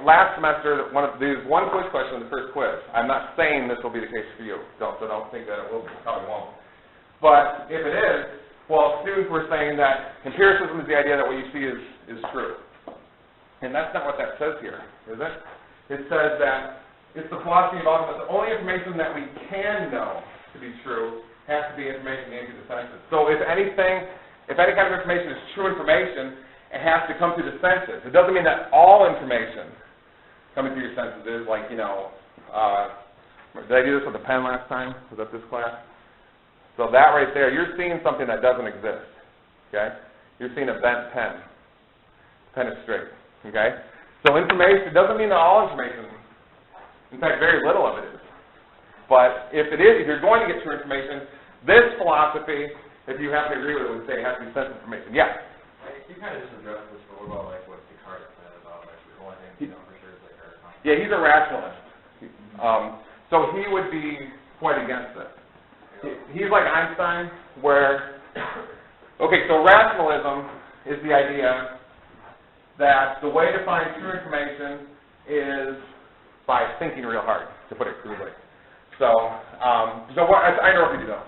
last semester, there's one quiz question in the first quiz. I'm not saying this will be the case for you, so don't think that it will be. Probably won't. But if it is, students were saying that empiricism is the idea that what you see is true. And that's not what that says here, is it? It says that it's the philosophy involving that the only information that we can know to be true has to be information gained through the senses. So if any kind of information is true information, it has to come through the senses. It doesn't mean that all information coming through your senses is like, did I do this with a pen last time? Was that this class? So that right there, you're seeing something that doesn't exist, okay? You're seeing a bent pen. Pen is straight, okay? So information doesn't mean that all information, in fact, very little of it is. But if you're going to get true information, this philosophy, if you happen to agree with it, would say it has to be sense information. Yeah? You kind of just addressed this, but what about what Descartes said about the only thing you know for sure is Descartes? Yeah, he's a rationalist. So he would be quite against it. He's like Einstein, where, so rationalism is the idea that the way to find true information is by thinking real hard, to put it crudely. So what, I interrupted you though.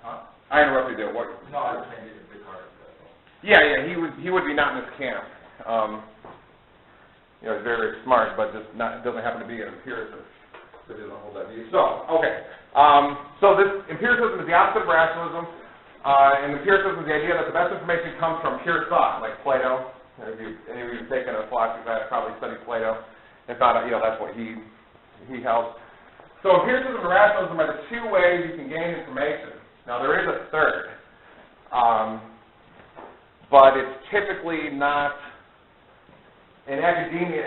Huh? I interrupted you. What? No, I was saying he's a big part of that. Yeah, he would be not in this camp. He's very, very smart, but doesn't happen to be an empiricist. So he doesn't hold that view. So this empiricism is the opposite of rationalism, and empiricism is the idea that the best information comes from pure thought, like Plato. Any of you have taken a philosophy class probably studied Plato and found out, that's what he held. So empiricism and rationalism are the two ways you can gain information. Now there is a third, but it's typically not in academia.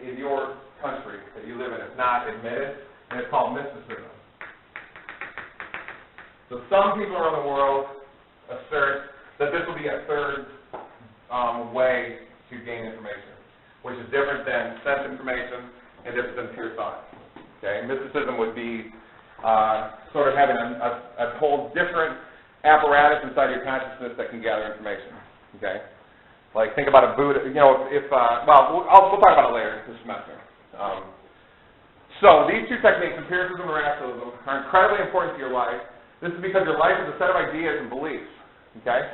In your country that you live in, it's not admitted, and it's called mysticism. So some people around the world assert that this will be a third way to gain information, which is different than sense information and different than pure thought. Okay, mysticism would be sort of having a whole different apparatus inside your consciousness that can gather information. Okay, like think about a Buddha. We'll talk about it later this semester. So these two techniques, empiricism and rationalism, are incredibly important to your life. This is because your life is a set of ideas and beliefs. Okay?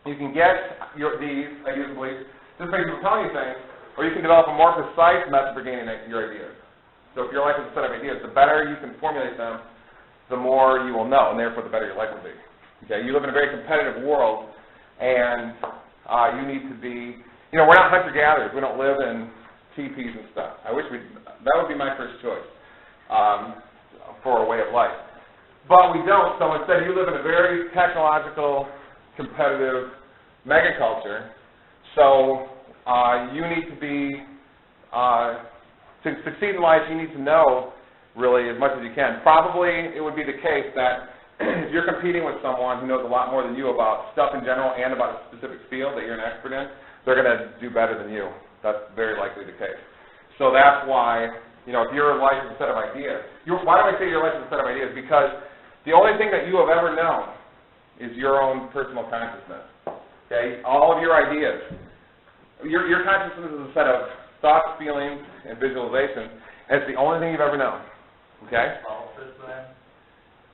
You can get these ideas and beliefs just by people telling you things, or you can develop a more precise method for gaining your ideas. So if your life is a set of ideas, the better you can formulate them, the more you will know, and therefore the better your life will be. Okay? You live in a very competitive world, and you need to be, we're not hunter-gatherers. We don't live in teepees and stuff. I wish that would be my first choice for a way of life. But we don't, so instead you live in a very technological, competitive megaculture. So you need to be, to succeed in life, you need to know really as much as you can. Probably it would be the case that if you're competing with someone who knows a lot more than you about stuff in general and about a specific field that you're an expert in, they're going to do better than you. That's very likely the case. So that's why, if your life is a set of ideas, why do I say your life is a set of ideas? Because the only thing that you have ever known is your own personal consciousness. Okay? All of your ideas. Your consciousness is a set of thoughts, feelings, and visualizations, and it's the only thing you've ever known. Okay? Solipsist, then?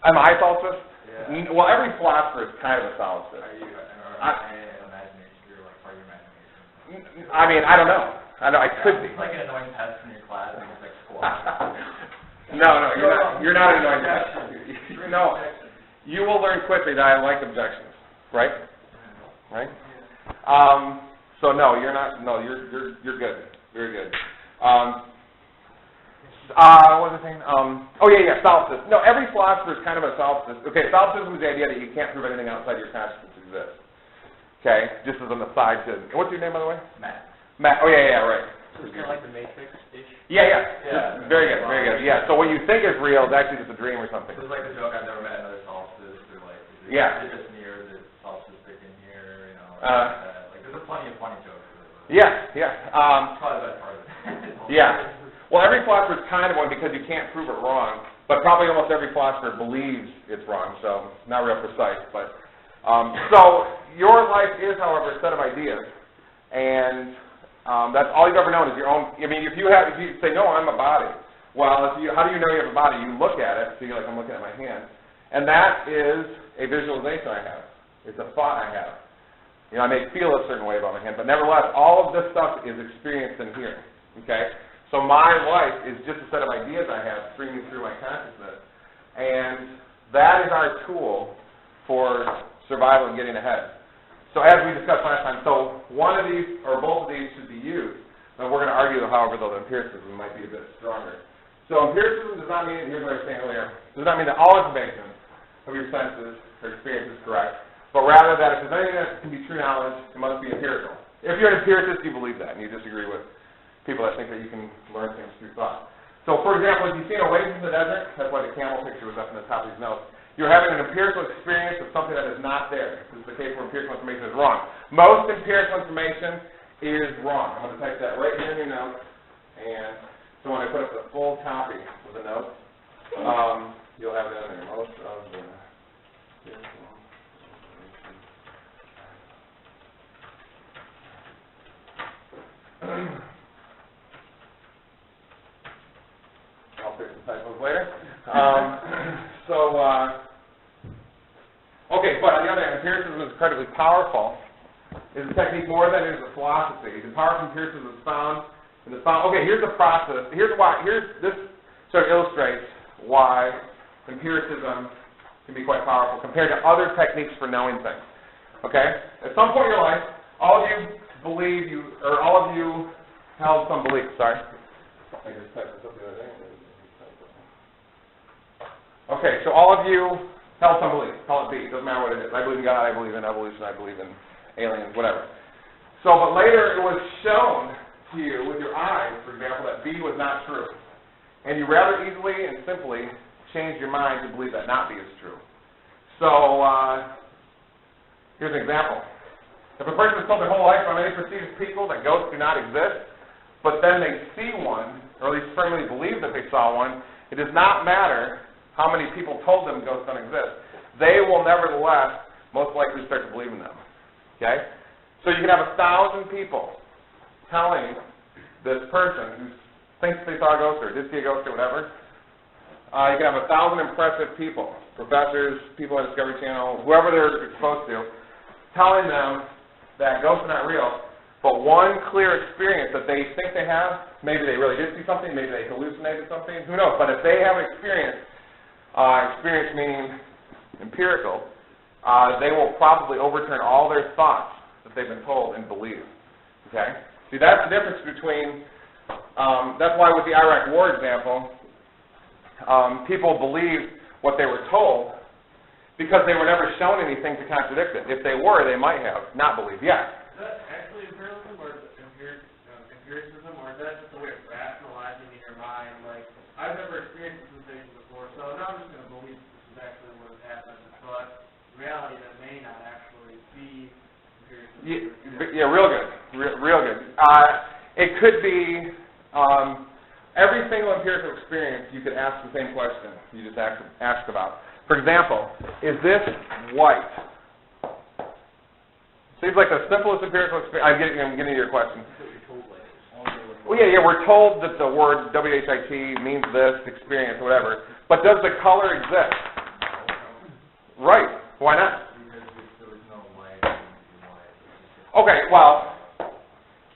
Am I solipsist? Yeah. Well, every philosopher is kind of a solipsist. Are you imagination? You're like part of your imagination? I mean, I don't know. I could be. It's like an annoying pest in your class, and it's like squat. No, you're not an annoying pest. No, you will learn quickly that I like objections, right? Right? So no, you're not. No, you're good. Very good. What was I saying? Oh yeah, solipsist. No, every philosopher is kind of a solipsist. Okay, solipsism is the idea that you can't prove anything outside your consciousness exists. Okay, just as an aside to. What's your name, by the way? Matt. Oh yeah, right. So it's kind of like the Matrix-ish? Yeah. Very good, very good. Yeah, so what you think is real is actually just a dream or something. It's like the joke, I've never met another solipsist, or like, is it just near the solipsistic in here, like there's plenty of funny jokes. Yeah. Probably the best part of it. Yeah. Well, every philosopher is kind of one because you can't prove it wrong, but probably almost every philosopher believes it's wrong, so not real precise. But so your life is, however, a set of ideas, and that's all you've ever known is your own. I mean, if you say, no, I'm a body. Well, how do you know you have a body? You look at it, see, like I'm looking at my hand, and that is a visualization I have. It's a thought I have. I may feel a certain way about my hand, but nevertheless, all of this stuff is experienced in here. Okay. So my life is just a set of ideas I have streaming through my consciousness, and that is our tool for survival and getting ahead. So as we discussed last time, so one of these or both of these should be used, and we're going to argue, however, though, that empiricism might be a bit stronger. So empiricism does not mean, here's what I was saying earlier, does not mean that all information of your senses or experience is correct, but rather that if there's anything that can be true knowledge, it must be empirical. If you're an empiricist, you believe that, and you disagree with people that think that you can learn things through thought. So, for example, if you've seen Oasis in the Desert, that's why the camel picture was up in the top of these notes. You're having an empirical experience of something that is not there. This is the case where empirical information is wrong. Most empirical information is wrong. I'm going to type that right here in your notes. And so when I put up the full copy of the notes, you'll have it in there. Most of the I'll fix the typos later. Okay, but on the other hand, empiricism is incredibly powerful. It's a technique more than it is a philosophy. The power of empiricism is found in the okay, here's the process. This sort of illustrates why empiricism can be quite powerful compared to other techniques for knowing things. Okay? At some point in your life, all of you held some belief. Sorry. I just typed this up the other day. Okay, so all of you held some belief. Call it B. It doesn't matter what it is. I believe in God, I believe in evolution, I believe in aliens, whatever. So, but later it was shown to you with your eyes, for example, that B was not true. And you rather easily and simply changed your mind to believe that not B is true. So, here's an example. If a person has told their whole life by many perceived people that ghosts do not exist, but then they see one, or at least firmly believe that they saw one, it does not matter how many people told them ghosts don't exist. They will nevertheless most likely start to believe in them. Okay? So you can have 1,000 people telling this person who's thinks they saw a ghost or did see a ghost or whatever. You can have 1,000 impressive people, professors, people on Discovery Channel, whoever they're exposed to, telling them that ghosts are not real, but one clear experience that they think they have, maybe they really did see something, maybe they hallucinated something, who knows, but if they have an experience, experience meaning empirical, they will probably overturn all their thoughts that they've been told and believe. Okay? See, that's the difference between, that's why with the Iraq War example, people believed what they were told because they were never shown anything to contradict it. If they were, they might have not believed. Yeah? Is that actually empiricism or empiricism, or is that just a way of rationalizing in your mind? Like, I've never experienced this sensation before, so now I'm just going to believe this is actually what has happened, but in reality that may not actually be empiricism. Yeah, real good. Real good. It could be every single empirical experience you could ask the same question you just asked about. For example, is this white? Seems like the simplest empirical experience. I'm getting to your question. Well, yeah, we're told that the word WHIT means this, experience, or whatever. But does the color exist? Right. Why not? Because there was no light. Okay, well,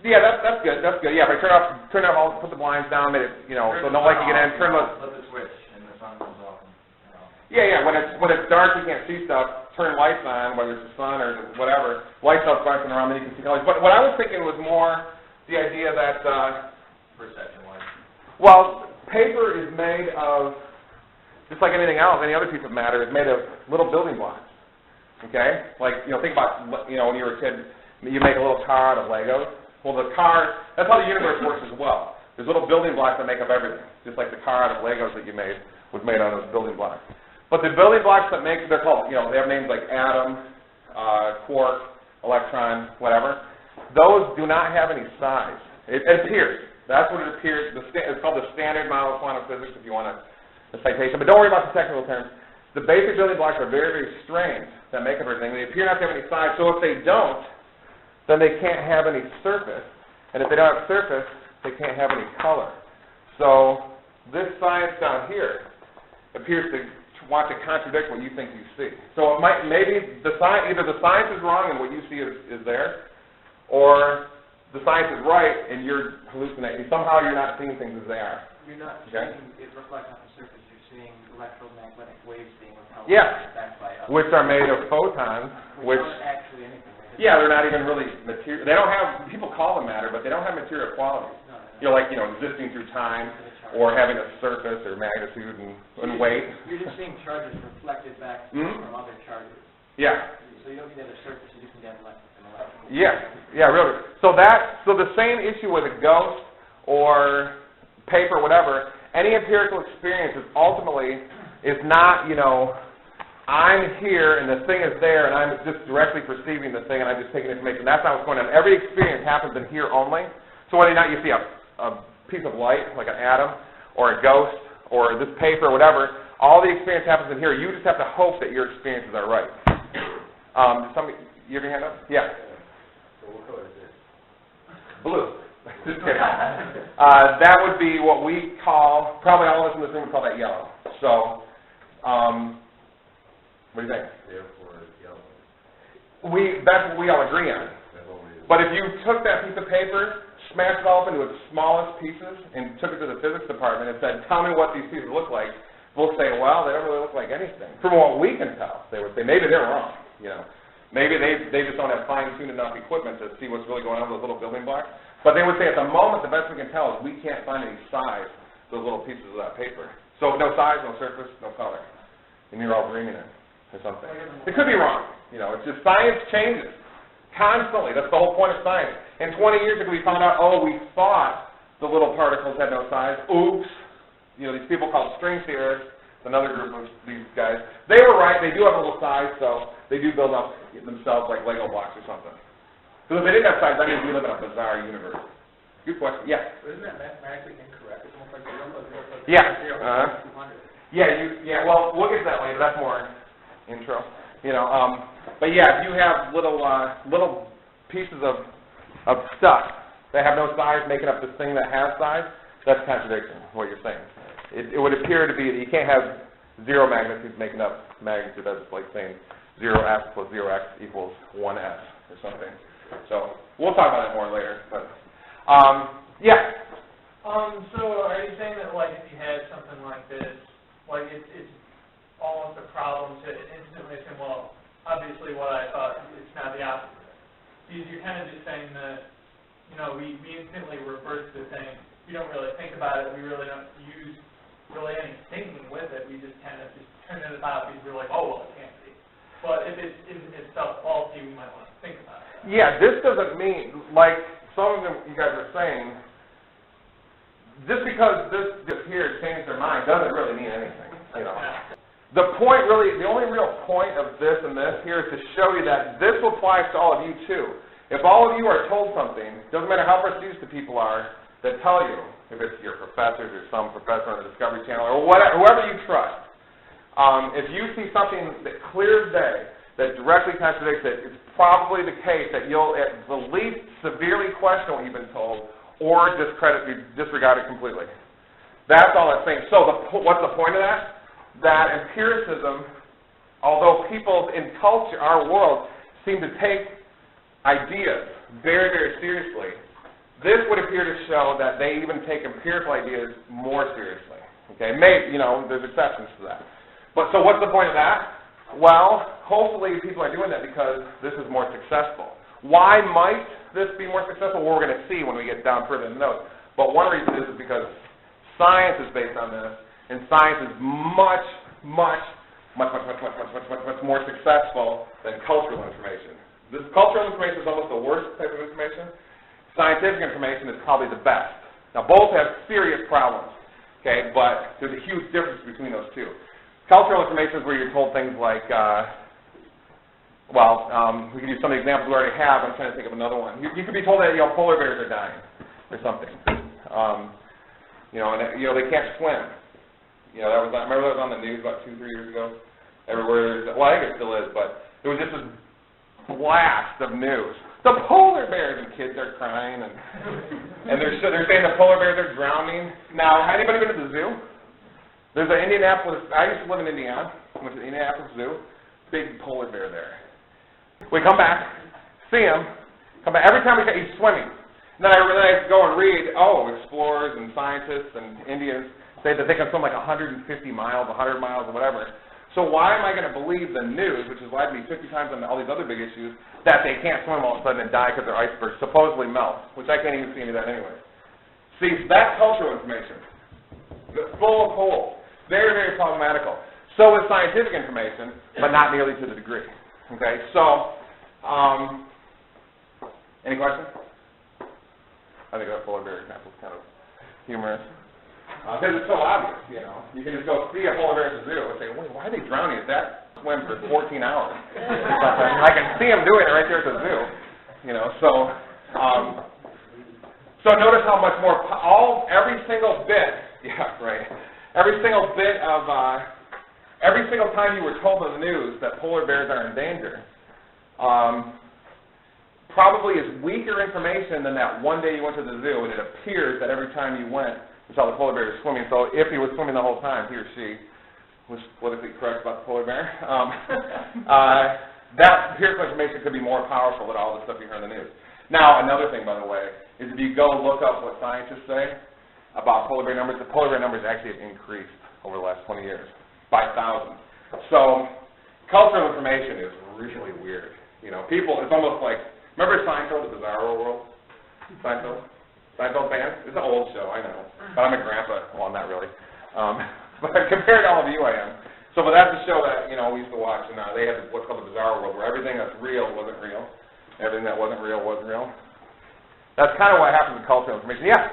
yeah, that's good. That's good. Yeah, if I turn off all, put the blinds down, made it, so no light can get in. Turn the Flip the switch and the sun comes off. Yeah. When it's dark, you can't see stuff. Turn lights on, whether it's the sun or whatever. Light stuff's bouncing around, then you can see colors. But what I was thinking was more the idea that Perception-wise. well, paper is made of just like anything else. Any other piece of matter is made of little building blocks. Okay, like think about when you were a kid, you make a little car out of Legos. Well, the car, that's how the universe works as well. There's little building blocks that make up everything, just like the car out of Legos that you made was made out of those building blocks. But the building blocks that make, they're called, they have names like atom, quark, electron, whatever. Those do not have any size. It appears. That's what it appears. It's called the standard model of quantum physics if you want a citation. But don't worry about the technical terms. The basic building blocks are very, very strange that make up everything. They appear not to have any size. So if they don't, then they can't have any surface. And if they don't have surface, they can't have any color. So this science down here appears to want to contradict what you think you see. So it might, maybe either the science is wrong and what you see is there, or the science is right and you're hallucinating. Somehow you're not seeing things as they are. You're not Okay? seeing it reflect on the surface. You're seeing electromagnetic waves being repelled back by us. Which are made of photons, which aren't actually anything. they're not even really material. They don't have, people call them matter, but they don't have material qualities. Like, existing through time, or having a surface or magnitude and weight. You're just seeing charges reflected back from other charges. Yeah. So you don't need to have a surface, you just need to have an electrical. Yeah, really. So the same issue with a ghost or paper, whatever, any empirical experience is ultimately not, I'm here and the thing is there and I'm just directly perceiving the thing and I'm just taking information. That's not what's going on. Every experience happens in here only. So whether or not you see a piece of light, like an atom, or a ghost, or this paper, or whatever, all the experience happens in here. You just have to hope that your experiences are right. You have your hand up? Yeah. So what color is it? Blue. Just kidding. That would be what we call, probably all of us in this room would call that yellow. So, what do you think? Therefore, yellow. That's what we all agree on. But if you took that piece of paper, smashed it all up into its smallest pieces, and took it to the physics department and said, tell me what these pieces look like, we'll say, well, they don't really look like anything. From what we can tell, they would say, maybe they're wrong. Maybe they just don't have fine-tuned enough equipment to see what's really going on with those little building blocks. But they would say, at the moment, the best we can tell is we can't find any size to those little pieces of that paper. So no size, no surface, no color. And you're all dreaming it or something. It could be wrong. It's just science changes constantly. That's the whole point of science. And 20 years ago, we found out, we thought the little particles had no size. Oops. These people called string theorists, another group of these guys, they were right. They do have a little size, so they do build up themselves like Lego blocks or something. Because if they didn't have size, that means we live in a bizarre universe. Good question. Yeah. Isn't that mathematically incorrect? It's almost like 0 + 0 + 0 = 200. Yeah. Well, we'll get to that later. That's more intro. But yeah, if you have little pieces of stuff that have no size making up this thing that has size, That's a contradiction, what you're saying. It would appear to be that you can't have zero magnitudes making up magnitude. That's like saying 0x plus 0x equals 1s or something. So we'll talk about that more later. But yeah. So are you saying that, like, if you had something like this, like, it's almost a problem to instantly assume, well, obviously what I thought, it's not the opposite. Because you're kind of just saying that, you know, we instantly revert to saying, we don't really think about it, we really don't use really any thinking with it, we just kind of just turn it about because we're like, oh, well, it can't be. But if it's in itself faulty, we might want to think about it. Yeah, this doesn't mean, like some of them you guys are saying, just because this here changed their mind doesn't really mean anything, you know. The point really, the only real point of this and this here is to show you that this applies to all of you too. If all of you are told something, doesn't matter how prestigious the people are that tell you, if it's your professors or some professor on the Discovery Channel or whatever, whoever you trust, if you see something that clear as day that directly contradicts it, it's probably the case that you'll at the least severely question what you've been told or disregard it completely. That's all it's saying. So what's the point of that? That empiricism, although people in culture, our world, seem to take ideas very, very seriously, this would appear to show that they even take empirical ideas more seriously. Okay, maybe, you know, there's exceptions to that. But so what's the point of that? Well, hopefully people are doing that because this is more successful. Why might this be more successful? Well, we're going to see when we get down further in the notes. But one reason is because science is based on this, and science is much more successful than cultural information. This cultural information is almost the worst type of information. Scientific information is probably the best. Now, both have serious problems, okay, but there's a huge difference between those two. Cultural information is where you're told things like, we can use some of the examples we already have. I'm trying to think of another one. You could be told that, you know, polar bears are dying or something. They can't swim. You know, remember that was on the news about 2-3 years ago? Everywhere, well, I think it still is, but there was just this blast of news. The polar bears, and kids are crying, and they're saying the polar bears are drowning. Now, anybody been to the zoo? There's an Indianapolis, I used to live in Indiana, went to the Indianapolis Zoo, big polar bear there. We come back, see him, come back, every time he's swimming. And then I go and read, explorers and scientists and Indians say that they can swim like 150 miles, 100 miles, or whatever. So why am I going to believe the news, which has lied to me 50 times on all these other big issues, that they can't swim all of a sudden and die because their icebergs supposedly melt, which I can't even see any of that anyway. See, that's cultural information. It's full of holes. Very, very problematical. So is scientific information, but not nearly to the degree. Okay, so, any questions? I think that polar bear example is kind of humorous. Because it's so obvious, you know. You can just go see a polar bear at the zoo and say, wait, why are they drowning? Is that swim for 14 hours? I can see them doing it right there at the zoo. You know, so notice how much more, every single bit, every single bit of, every single time you were told in the news that polar bears are in danger, probably is weaker information than that one day you went to the zoo, and it appears that every time you went, you saw the polar bear swimming. So if he was swimming the whole time, he or she was politically correct about the polar bear. That empirical information could be more powerful than all the stuff you hear in the news. Now, another thing, by the way, is if you go look up what scientists say about polar bear numbers, the polar bear numbers actually have increased over the last 20 years by thousands. So cultural information is really weird. You know, people, it's almost like, remember Seinfeld, the Bizarro World? Seinfeld fans? It's an old show, I know. But I'm a grandpa. Well, not really. But compared to all of you, I am. So, but that's a show that, you know, we used to watch, and they had what's called the Bizarro World, where everything that's real wasn't real. Everything that wasn't real was real. That's kind of what happens with cultural information. Yeah?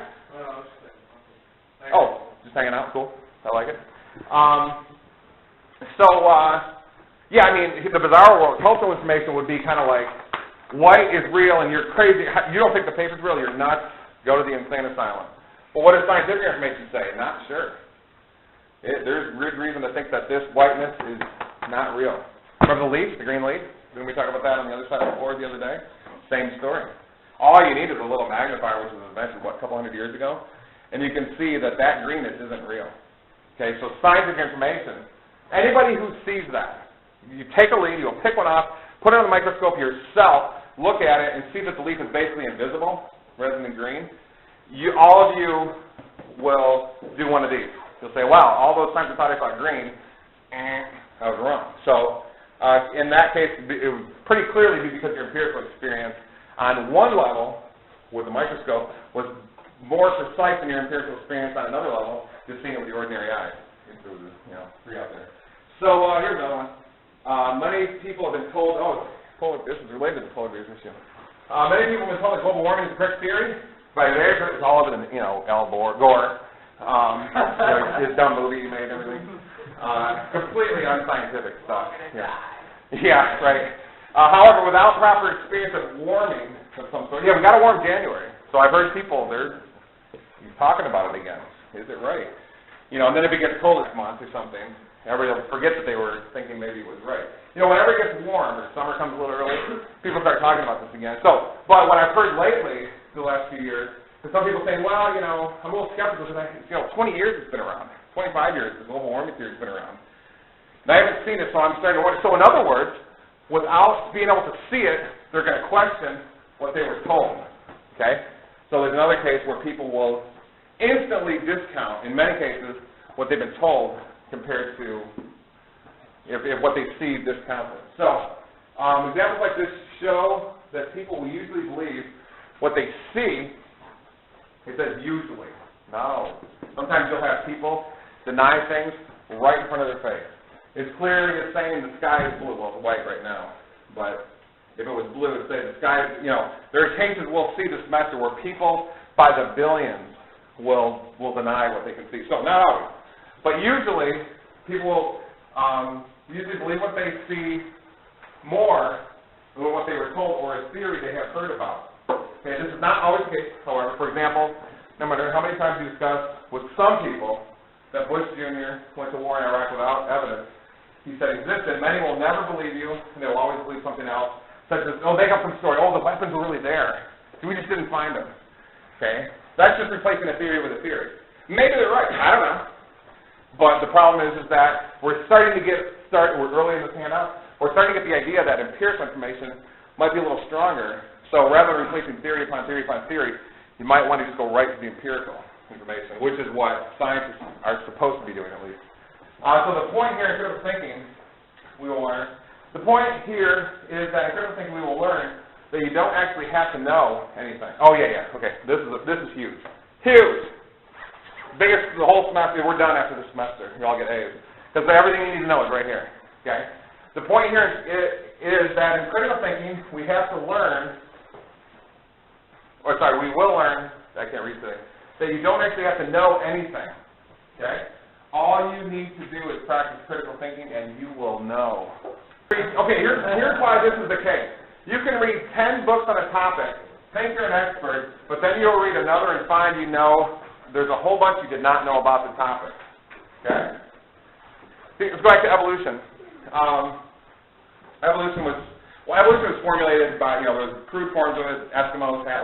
Just hanging out. Cool. I like it. Yeah, I mean, the Bizarro World, cultural information would be kind of like, white is real and you're crazy. You don't think the paper's real, you're nuts. Go to the insane asylum. Well, what does scientific information say? Not sure. There's good reason to think that this whiteness is not real. Remember the leaf, the green leaf? Didn't we talk about that on the other side of the board the other day? Same story. All you need is a little magnifier, which was invented, a couple hundred years ago, and you can see that that greenness isn't real. Okay, so scientific information, anybody who sees that, you take a leaf, you'll pick one off, put it on the microscope yourself, look at it, and see that the leaf is basically invisible rather than green. All of you will do one of these. You'll say, wow, all those times I thought I saw green, I was wrong. So in that case, it would pretty clearly be because your empirical experience on one level with the microscope was more precise than your empirical experience on another level, just seeing it with the ordinary eye. If there was, three out there. So here's another one. Many people have been told, this is related to the polar bears issue. Many people have been told that global warming is a correct theory. By there, it was all of it in, Al Gore, his dumb movie he made and everything. Completely unscientific stuff. Yeah, right. However, without proper experience of warming of some sort, we got a warm January. So I've heard people, they're talking about it again. Is it right? And then if it gets cold this month or something, everybody will forget that they were thinking maybe it was right. Whenever it gets warm or summer comes a little early, people start talking about this again. So, but what I've heard lately, the last few years, is some people saying, well, I'm a little skeptical because 20 years it's been around. 25 years the global warming theory has been around. And I haven't seen it, so I'm starting to wonder. So in other words, without being able to see it, they're going to question what they were told. Okay? So there's another case where people will instantly discount, in many cases, what they've been told compared to if what they see discounted. So examples like this show that people will usually believe what they see. It says usually. No. Sometimes you'll have people deny things right in front of their face. It's clearly it's saying the sky is blue. Well, it's white right now. But if it was blue, it would say the sky is, there are cases we'll see this semester where people by the billions will deny what they can see. So not always. But usually, people usually believe what they see more than what they were told or a theory they have heard about. Okay, this is not always the case, however. For example, no matter how many times you discuss with some people that Bush Jr. went to war in Iraq without evidence he said existed, many will never believe you, and they will always believe something else, such as, make up some story, the weapons were really there. We just didn't find them. Okay? That's just replacing a theory with a theory. Maybe they're right, I don't know. But the problem is that we're starting to we're early in this handout, we're starting to get the idea that empirical information might be a little stronger. So rather than replacing theory upon theory upon theory, you might want to just go right to the empirical information, which is what scientists are supposed to be doing at least. So the point here in critical thinking, we will learn. The point here is that in critical thinking we will learn that you don't actually have to know anything. Okay. This is huge. Huge. Biggest the whole semester. We're done after this semester. You all get A's because everything you need to know is right here. Okay. The point here is that in critical thinking we have to learn. We will learn. I can't read today. That you don't actually have to know anything. Okay. All you need to do is practice critical thinking, and you will know. Okay. Here's why this is the case. You can read 10 books on a topic, think you're an expert, but then you'll read another and find there's a whole bunch you did not know about the topic. Okay? See, let's go back to evolution. Evolution was formulated by, there was crude forms of it. Eskimos had,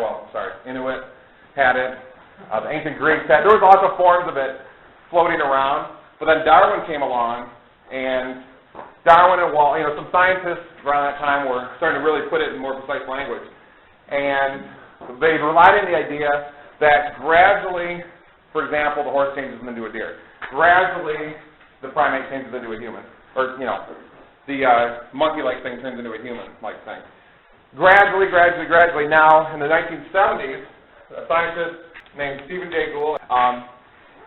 Inuit had it. The ancient Greeks had it. There was lots of forms of it floating around. But then Darwin came along, and Darwin and some scientists around that time were starting to really put it in more precise language. And they relied on the idea that gradually, for example, the horse changes into a deer. Gradually, the primate changes into a human. Or, the monkey-like thing turns into a human-like thing. Gradually. Now, in the 1970s, a scientist named Stephen Jay Gould,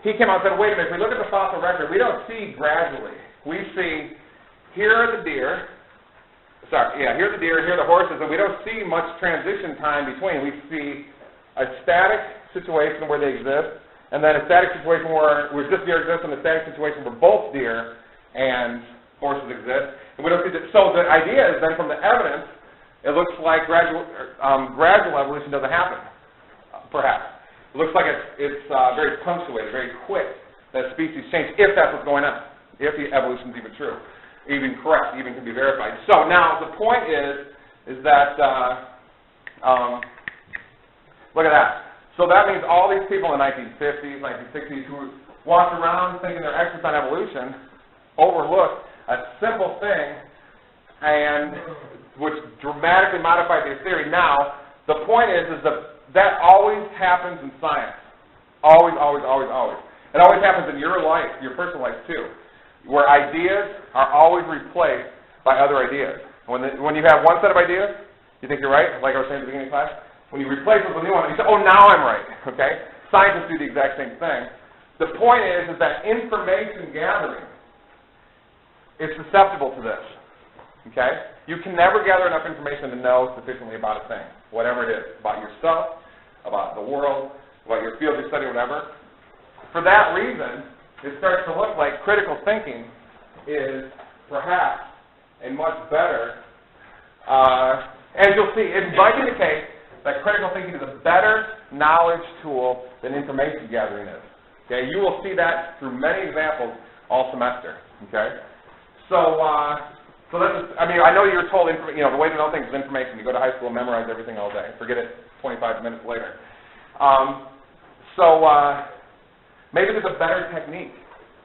he came out and said, wait a minute, if we look at the fossil record, we don't see gradually. We see, here are the deer, here are the horses, and we don't see much transition time between. We see a static situation where they exist, and then a static situation where just deer exists, and a static situation where both deer and horses exist. And we don't see that. So the idea is then from the evidence, it looks like gradual evolution doesn't happen, perhaps. It looks like it's very punctuated, very quick, that species change, if that's what's going on, if the evolution is even true, even correct, even can be verified. So now the point is that, look at that. So that means all these people in the 1950s, 1960s who walked around thinking they're experts on evolution overlooked a simple thing, and which dramatically modified their theory. Now, the point is that always happens in science. Always, always, always, always. It always happens in your life, your personal life too, where ideas are always replaced by other ideas. When you have one set of ideas, you think you're right, like I was saying at the beginning of class. When you replace it with a new one, you say, oh, now I'm right, okay? Scientists do the exact same thing. The point is that information gathering is susceptible to this, okay? You can never gather enough information to know sufficiently about a thing, whatever it is, about yourself, about the world, about your field of study, whatever. For that reason, it starts to look like critical thinking is perhaps a much better, as you'll see, it might be the case that critical thinking is a better knowledge tool than information gathering is. Okay, you will see that through many examples all semester. Okay, so that's, I mean, I know you were told, the way to know things is information. You go to high school, memorize everything all day, forget it 25 minutes later. Maybe there's a better technique,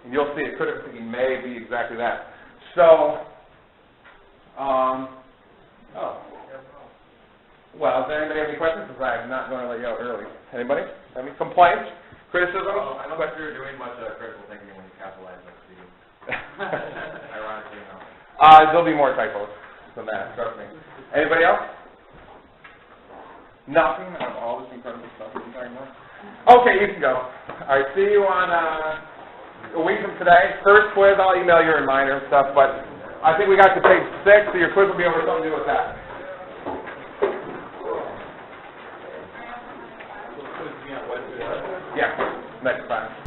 and you'll see it. Critical thinking may be exactly that. So, well, does anybody have any questions? Because I'm not going to let you out early. Anybody? Any complaints? Criticism? I don't think you're doing much critical thinking when you capitalize like C. Ironically enough. There'll be more typos than that, trust me. Anybody else? Nothing out of all this incredible stuff we're talking about? Okay, you can go. All right, see you on a week from today. First quiz, I'll email your reminder and stuff, but I think we got to page 6, so your quiz will be over something to do with that.